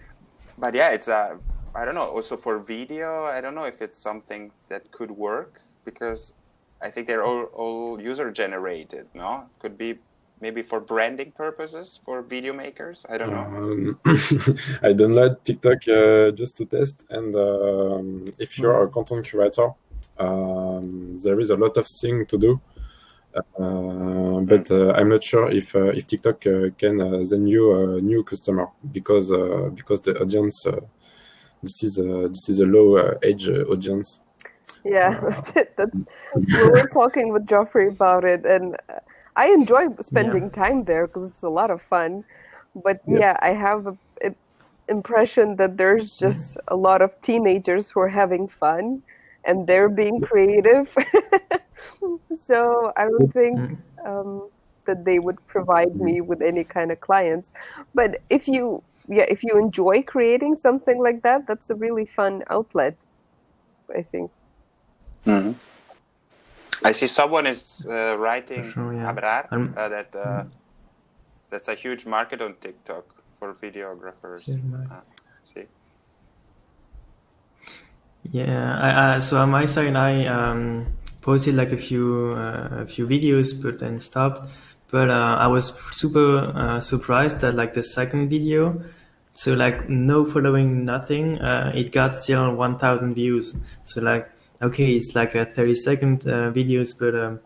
But yeah, it's I don't know. Also for video, I don't know if it's something that could work because I think they're all user generated. No, could be maybe for branding purposes for video makers. I don't know. I download TikTok just to test, and if you're a content creator, there is a lot of things to do. But I'm not sure if TikTok can send you a new customer because the audience this is a low age audience. Yeah, that's we were talking with Joffrey about it, and I enjoy spending time there because it's a lot of fun. But yeah, I have a impression that there's just a lot of teenagers who are having fun and they're being creative. So I don't think that they would provide me with any kind of clients. But if you enjoy creating something like that, that's a really fun outlet, I think. Mm-hmm. I see someone is writing Abrar that's a huge market on TikTok for videographers. See. Yeah, so on my side, I posted like a few videos, but then stopped. But I was super surprised that like the second video, so like no following, nothing, it got still 1,000 views. So like, okay, it's like a 30-second videos, but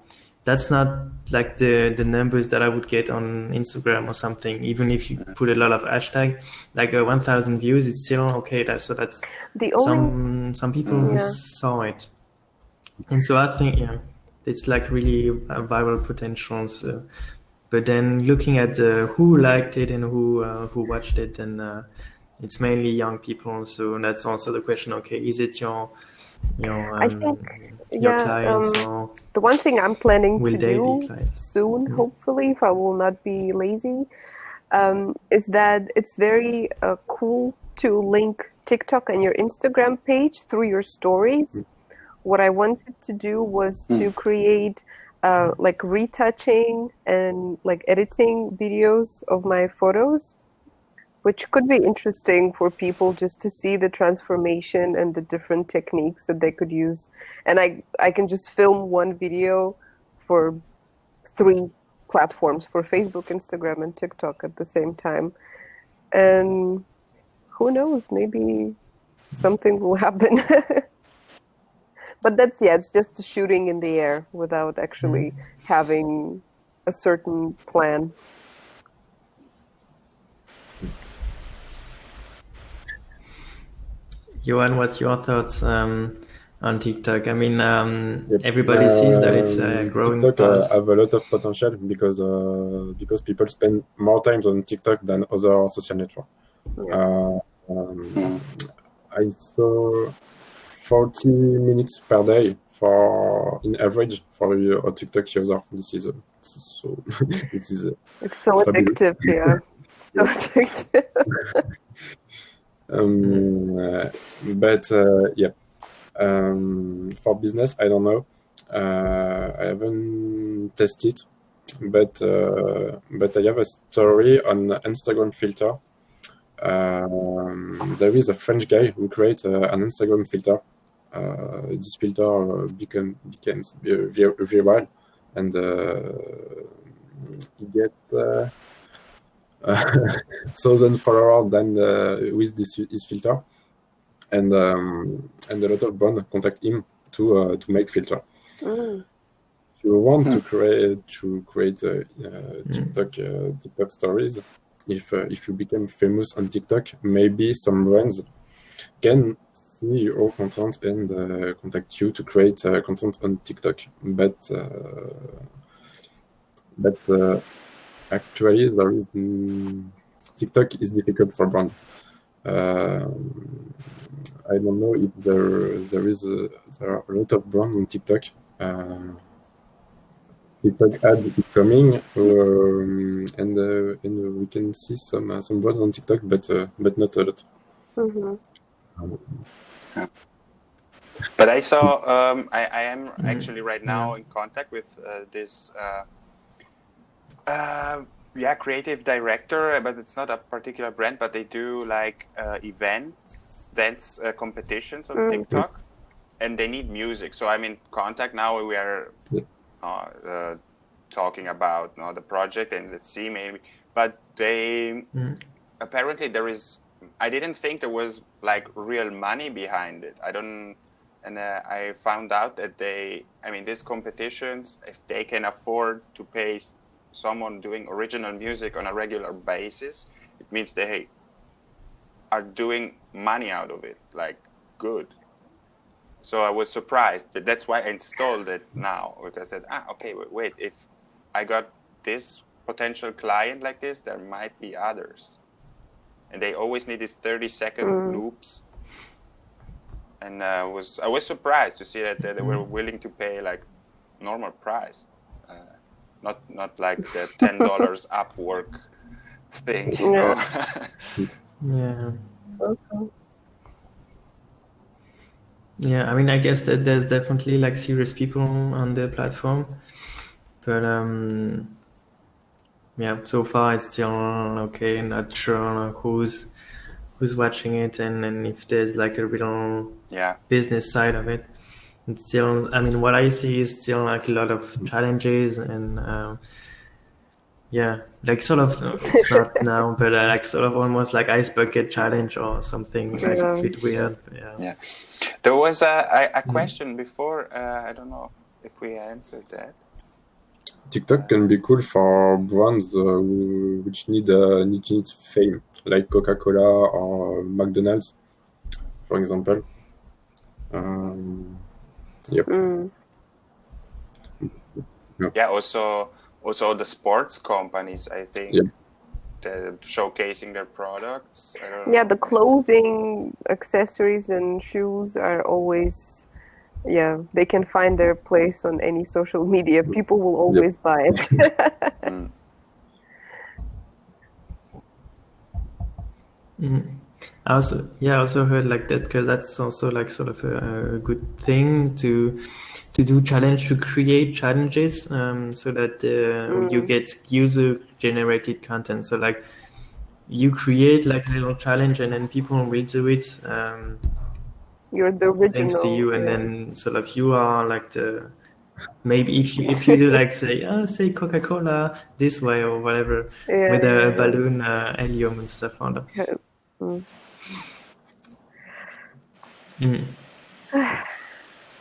that's not like the numbers that I would get on Instagram or something. Even if you put a lot of hashtag, like 1,000 views, it's still okay. That's the only some people who saw it, and so I think it's like really a viral potential. So, but then looking at who liked it and who watched it, and it's mainly young people. So that's also the question. Okay, is it your I think clients, or the one thing I'm planning will to they do be clients? soon, hopefully, if I will not be lazy, is that it's very cool to link TikTok and your Instagram page through your stories. What I wanted to do was to create like retouching and like editing videos of my photos, which could be interesting for people just to see the transformation and the different techniques that they could use. And I can just film one video for 3 platforms, for Facebook, Instagram, and TikTok at the same time. And who knows, maybe something will happen. But that's, it's just shooting in the air without actually having a certain plan. Johan, what's your thoughts on TikTok? I mean, everybody sees that it's growing TikTok fast. have a lot of potential because people spend more time on TikTok than other social networks. I saw 40 minutes per day in average for a TikTok user. This is it's so addictive. Yeah, it's so addictive. For business, I don't know. I haven't tested, but I have a story on Instagram filter. There is a French guy who created an Instagram filter. This filter becomes viral, and he get 1,000 followers with his filter, and a lot of brands contact him to make filter. If you want to create TikTok stories, if you become famous on TikTok, maybe some brands can see your content and contact you to create content on TikTok. But actually, TikTok is difficult for brands. I don't know if there are a lot of brands on TikTok. TikTok ads is coming, and we can see some brands on TikTok, but not a lot. But I saw I am actually right now in contact with this creative director, but it's not a particular brand, but they do like events, dance competitions on TikTok, and they need music. So I'm in contact now. We are talking about the project, and let's see maybe. But they apparently there is. I didn't think there was like real money behind it. I found out that these competitions, if they can afford to pay someone doing original music on a regular basis, it means they are doing money out of it, like good. So I was surprised, but that's why I installed it now, because I said, okay, wait, if I got this potential client like this, there might be others. And they always need these 30-second loops. And I was surprised to see that they were willing to pay like normal price, not like the $10 Upwork thing. You know? Yeah. Okay. Yeah, I mean, I guess that there's definitely like serious people on the platform, but yeah, so far it's still okay. Not sure who's watching it, and if there's like a real business side of it. It's still, I mean, what I see is still like a lot of challenges and like sort of it's not now, but like sort of almost like ice bucket challenge or something like a bit weird. Yeah. There was a question before. I don't know if we answered that. TikTok can be cool for brands which need fame, like Coca-Cola or McDonald's, for example. Yep. Yeah. Also the sports companies, I think. Yep. Showcasing their products. I don't know. Yeah, the clothing, accessories, and shoes are always, they can find their place on any social media. People will always buy it. I also heard like that, because that's also like sort of a good thing to create challenges, so that you get user generated content. So like you create like a little challenge and then people will do it. You're the original. Thanks to you, and then sort of you are like the, maybe if you do like say Coca-Cola this way or whatever, with a balloon, helium and stuff on it.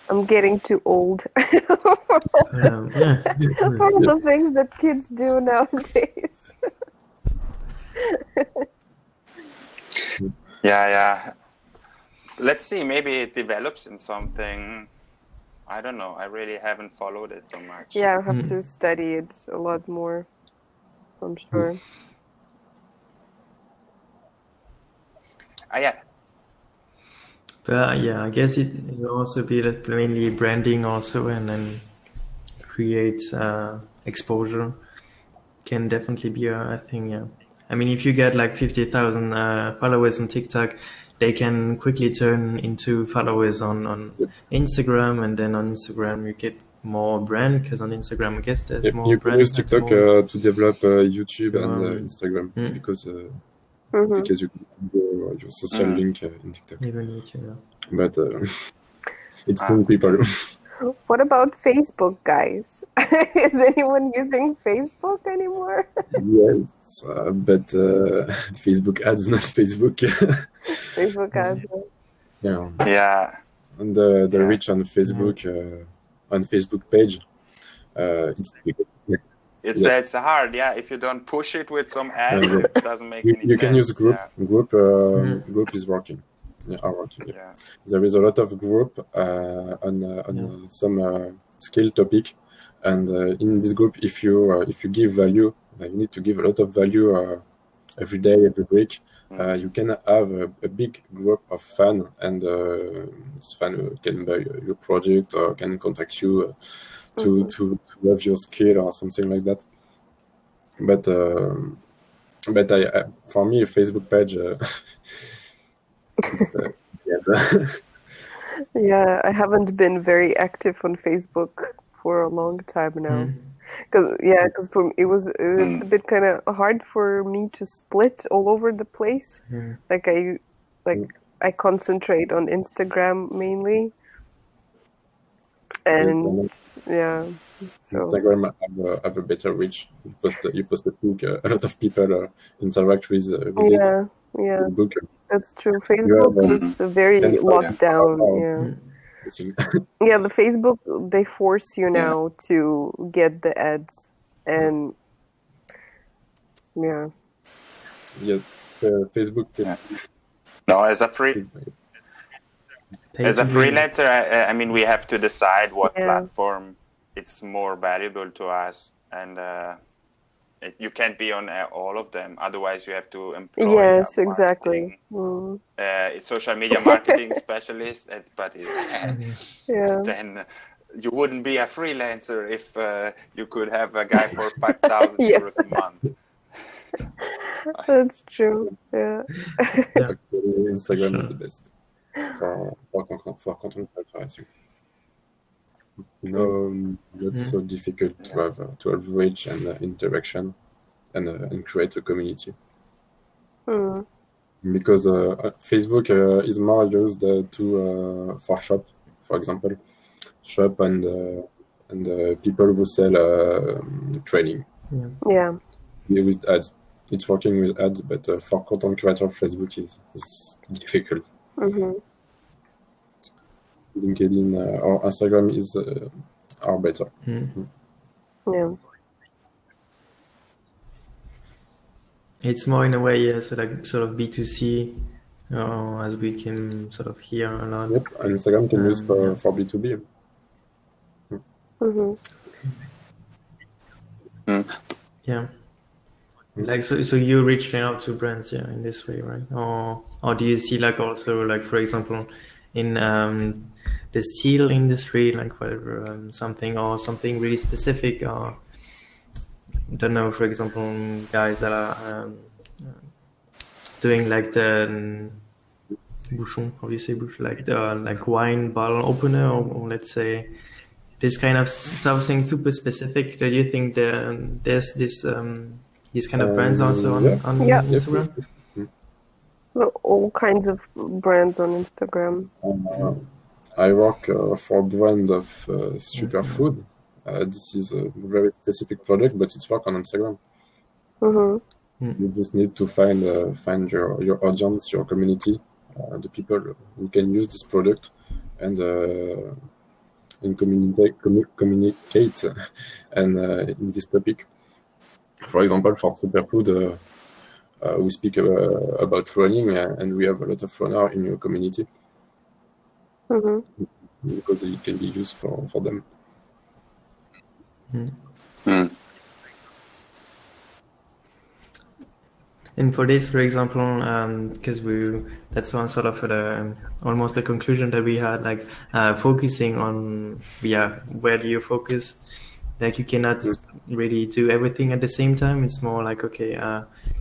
I'm getting too old for all the things that kids do nowadays. Yeah. Let's see, maybe it develops in something. I don't know. I really haven't followed it so much. Yeah, I have to study it a lot more, I'm sure. Yeah. But I guess it will also be like mainly branding also, and then create exposure can definitely be a thing. Yeah, I mean, if you get like 50,000 followers on TikTok, they can quickly turn into followers on Instagram, and then on Instagram you get more brand, because on Instagram I guess there's more you brand. You can use TikTok to develop YouTube and Instagram, because you can go your social link in TikTok. Even YouTube, But it's cool people. What about Facebook, guys? Is anyone using Facebook anymore? Yes, but Facebook ads, not Facebook. Facebook ads. Yeah. And the reach on Facebook page, it's hard. Yeah, if you don't push it with some ads, it doesn't make any sense. You can use group. Group is working. Yeah. There is a lot of group on some skill topic, and in this group, if you give value, you need to give a lot of value every day, every week. You can have a big group of fans, and this fan can buy your project or can contact you to have your skill or something like that. But I for me, a Facebook page. Yeah, I haven't been very active on Facebook for a long time now. Because for me, it's a bit kind of hard for me to split all over the place. Like I concentrate on Instagram mainly, and so Instagram have a better reach. You post a book, a lot of people interact with it. Yeah, book. That's true. Facebook is very locked down. Yeah, the Facebook, they force you now to get the ads, and Facebook. No, as a freelancer, I mean, we have to decide what platform it's more valuable to us, and you can't be on all of them. Otherwise, you have to employ yes, exactly. Social media marketing specialist. But then you wouldn't be a freelancer if you could have a guy for 5,000 euros a month. That's true. Yeah. Actually, Instagram is the best for content creation. Not so difficult to have reach and interaction and create a community. Because Facebook is more used for shop, for example, shop and people who sell training. Yeah. With ads, it's working with ads, but for content creator, Facebook is difficult. LinkedIn or Instagram are better. Yeah. It's more in a way, so like sort of B2C, as we can sort of hear a lot. Yep, and Instagram can use for B2B. Yeah. Like so you're reaching out to brands, in this way, right? Or do you see like also like, for example, in the steel industry, like whatever, something really specific, or I don't know, for example, guys that are doing like the bouchon, how do you say bouchon, like the wine bottle opener, or let's say this kind of something super specific. Do you think there's this these kind of brands also on Instagram? All kinds of brands on Instagram. I work for a brand of superfood. This is a very specific product, but it's work on Instagram. You just need to find your audience, your community, the people who can use this product, and communicate and in this topic. For example, for superfood, we speak about running, and we have a lot of runners in your community because it can be used for them. And for this, for example, because that's one sort of almost the conclusion that we had, like focusing on, where do you focus? Like you cannot really do everything at the same time. It's more like, okay,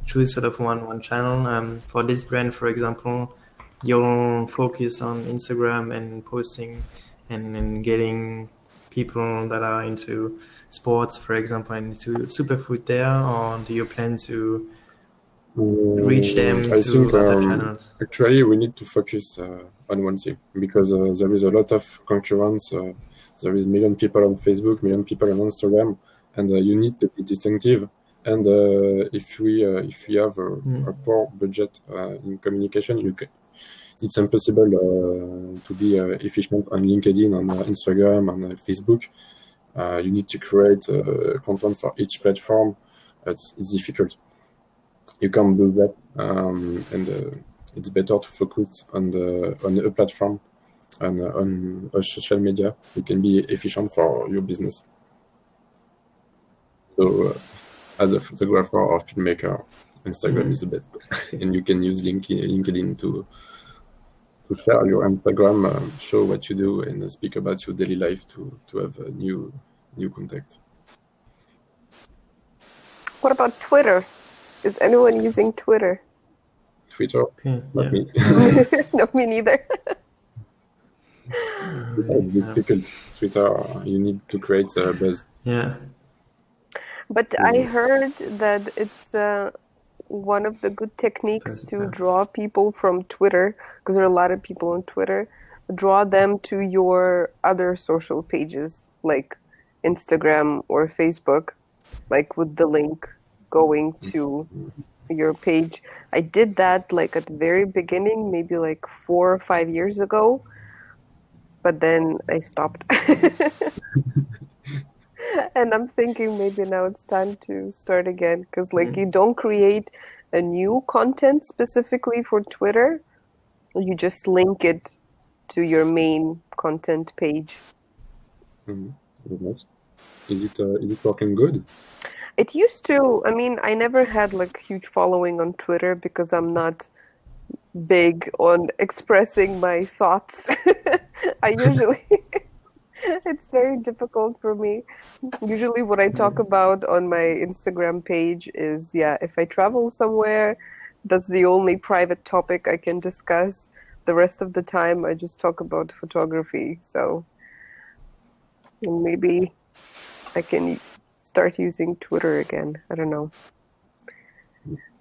choose sort of one channel. For this brand, for example, you'll focus on Instagram and posting and getting people that are into sports, for example, and into superfood there, or do you plan to reach them through other channels? Actually, we need to focus on one thing, because there is a lot of concurrence. There is million people on Facebook, million people on Instagram, and you need to be distinctive. And if we have a poor budget in communication, it's impossible to be efficient on LinkedIn, on Instagram, on Facebook. You need to create content for each platform. It's difficult. You can't do that, and it's better to focus on a platform, on a social media. You can be efficient for your business. So, as a photographer or filmmaker, Instagram is the best, and you can use LinkedIn to share your Instagram, show what you do, and speak about your daily life to have a new contact. What about Twitter? Is anyone using Twitter? Twitter? Not me. No, me neither. Because Twitter, you need to create a buzz. Yeah. But I heard that it's one of the good techniques to draw people from Twitter, because there are a lot of people on Twitter, draw them to your other social pages, like Instagram or Facebook, like with the link going to your page. I did that like at the very beginning, maybe like 4 or 5 years ago, but then I stopped. And I'm thinking maybe now it's time to start again, because like you don't create a new content specifically for Twitter, You just link it to your main content page. Nice. Is it working good? It used to. I mean, I never had like huge following on Twitter because I'm not big on expressing my thoughts. I usually it's very difficult for me. Usually what I talk about on my Instagram page is, if I travel somewhere, that's the only private topic I can discuss. The rest of the time I just talk about photography. So maybe I can start using Twitter again. I don't know.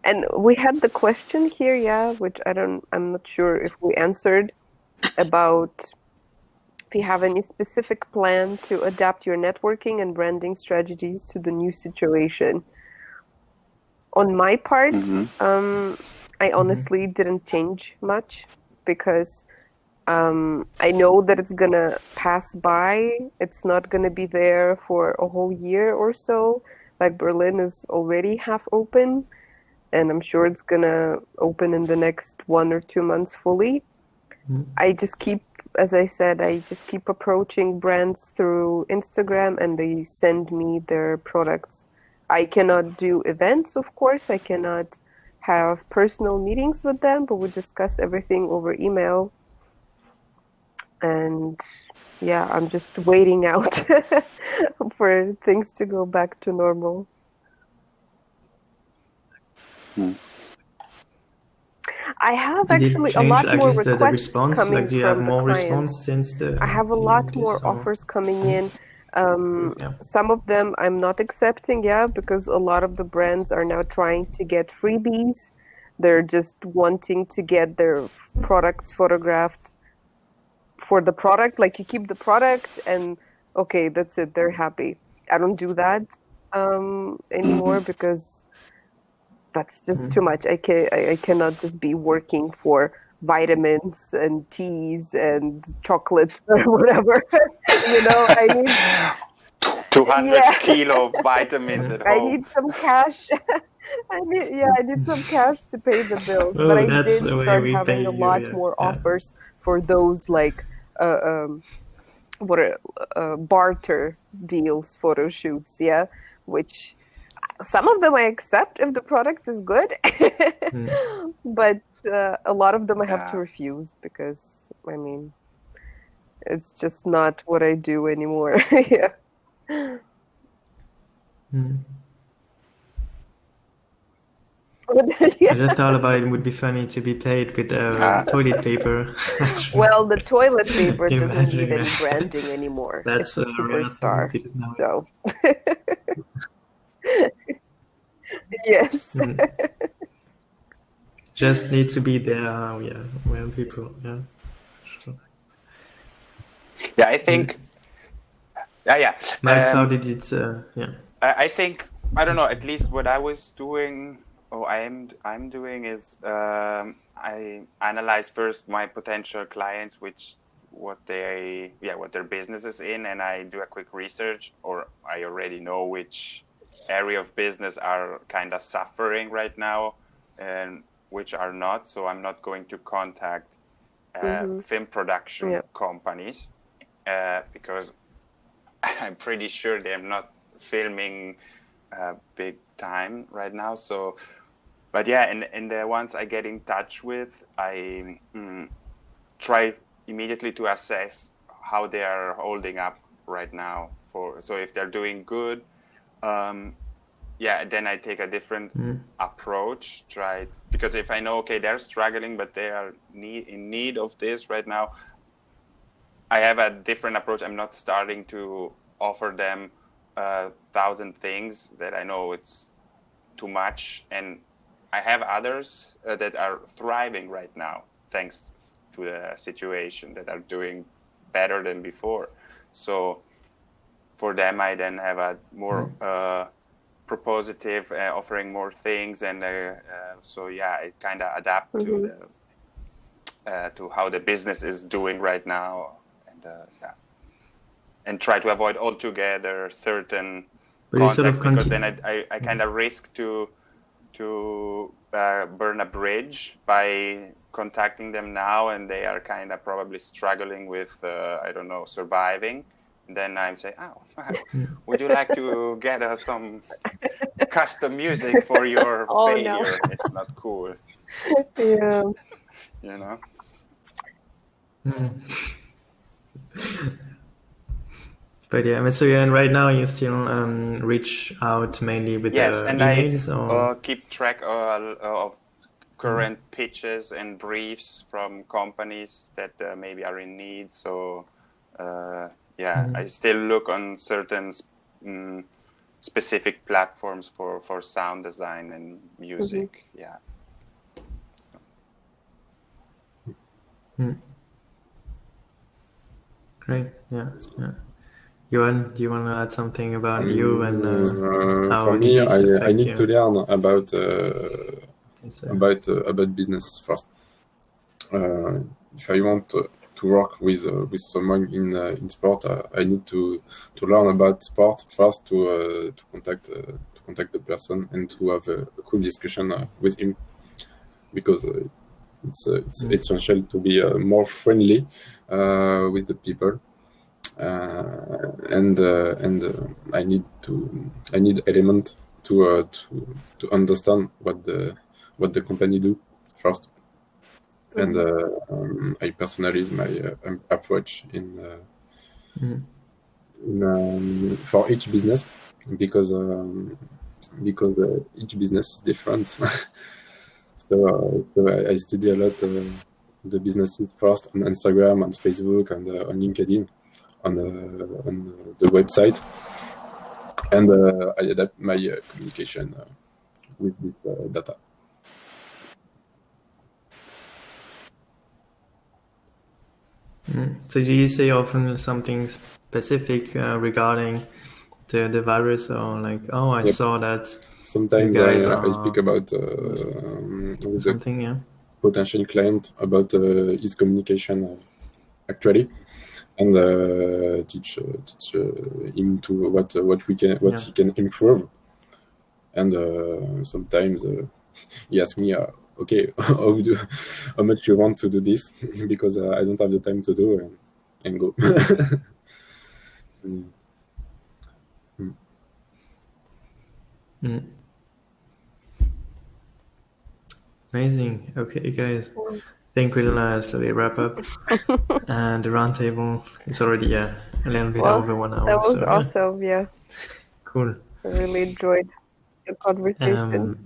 And we had the question here, which I'm not sure if we answered, about if you have any specific plan to adapt your networking and branding strategies to the new situation. On my part, I honestly didn't change much because I know that it's gonna pass by. It's not gonna be there for a whole year or so. Like Berlin is already half open, and I'm sure it's gonna open in the next 1 or 2 months fully. I just keep, as I said, approaching brands through Instagram, and they send me their products. I cannot do events, of course. I cannot have personal meetings with them, but we discuss everything over email. And I'm just waiting out for things to go back to normal. I have actually a lot more requests coming from the clients. I have a lot more offers coming in. Some of them I'm not accepting, because a lot of the brands are now trying to get freebies. They're just wanting to get their products photographed for the product. Like, you keep the product and okay, that's it. They're happy. I don't do that anymore because that's just too much. I cannot just be working for vitamins and teas and chocolates or whatever. I need 200 kilo of vitamins at home. I need some cash. I need some cash to pay the bills. But I did start having a lot more offers for those like barter deals, photo shoots, which some of them I accept if the product is good, but a lot of them I have to refuse because, I mean, it's just not what I do anymore. I just thought about it would be funny to be paid with toilet paper. Well, the toilet paper doesn't need any branding anymore. That's it's a superstar. So. Yes. Just need to be there, when people, sure. Yeah, I think. Max, how did it? I think, I don't know. At least what I was doing, I'm doing is I analyze first my potential clients, what their business is in, and I do a quick research, or I already know which area of business are kind of suffering right now and which are not. So I'm not going to contact film production companies because I'm pretty sure they're not filming big time right now. So, but and the ones I get in touch with, I try immediately to assess how they are holding up right now. So if they're doing good, then I take a different approach. Because if I know, they're struggling, but they are in need of this right now, I have a different approach. I'm not starting to offer them 1,000 things that I know it's too much. And I have others that are thriving right now, thanks to the situation, that are doing better than before. So for them, I then have a more propositive, offering more things, and I kind of adapt to how the business is doing right now, and try to avoid altogether certain contacts, because then I kind of risk to burn a bridge by contacting them now, and they are kind of probably struggling with, I don't know, surviving. And then I say, oh, would you like to get some custom music for your failure? No. It's not cool. Yeah. You know? But yeah, so and right now you still reach out mainly with emails? I keep track of current pitches and briefs from companies that maybe are in need. So I still look on certain specific platforms for sound design and music. Yeah. So. Great. Yeah. Johan, do you want to add something about you and how for me, I need to learn about business first. If I want to work with someone in sport, I need to learn about sport first to contact the person and to have a cool discussion with him, because it's essential to be more friendly with the people. And I need element to understand what the company do first, and I personalize my approach for each business, because each business is different. So I study a lot the businesses first on Instagram, on Facebook, and on LinkedIn, on the website, and I adapt my communication with this data. So do you say often something specific regarding the virus, or like, oh, I saw that? Sometimes I speak about something, potential client about his communication actually, and teach him to what he can improve. And sometimes he asks me, okay, how much you want to do this, because I don't have the time to do, and go. Amazing. Okay, guys. I think we'll slowly wrap up. And the roundtable is already a little bit over 1 hour. That was awesome. Yeah. Cool. I really enjoyed the conversation.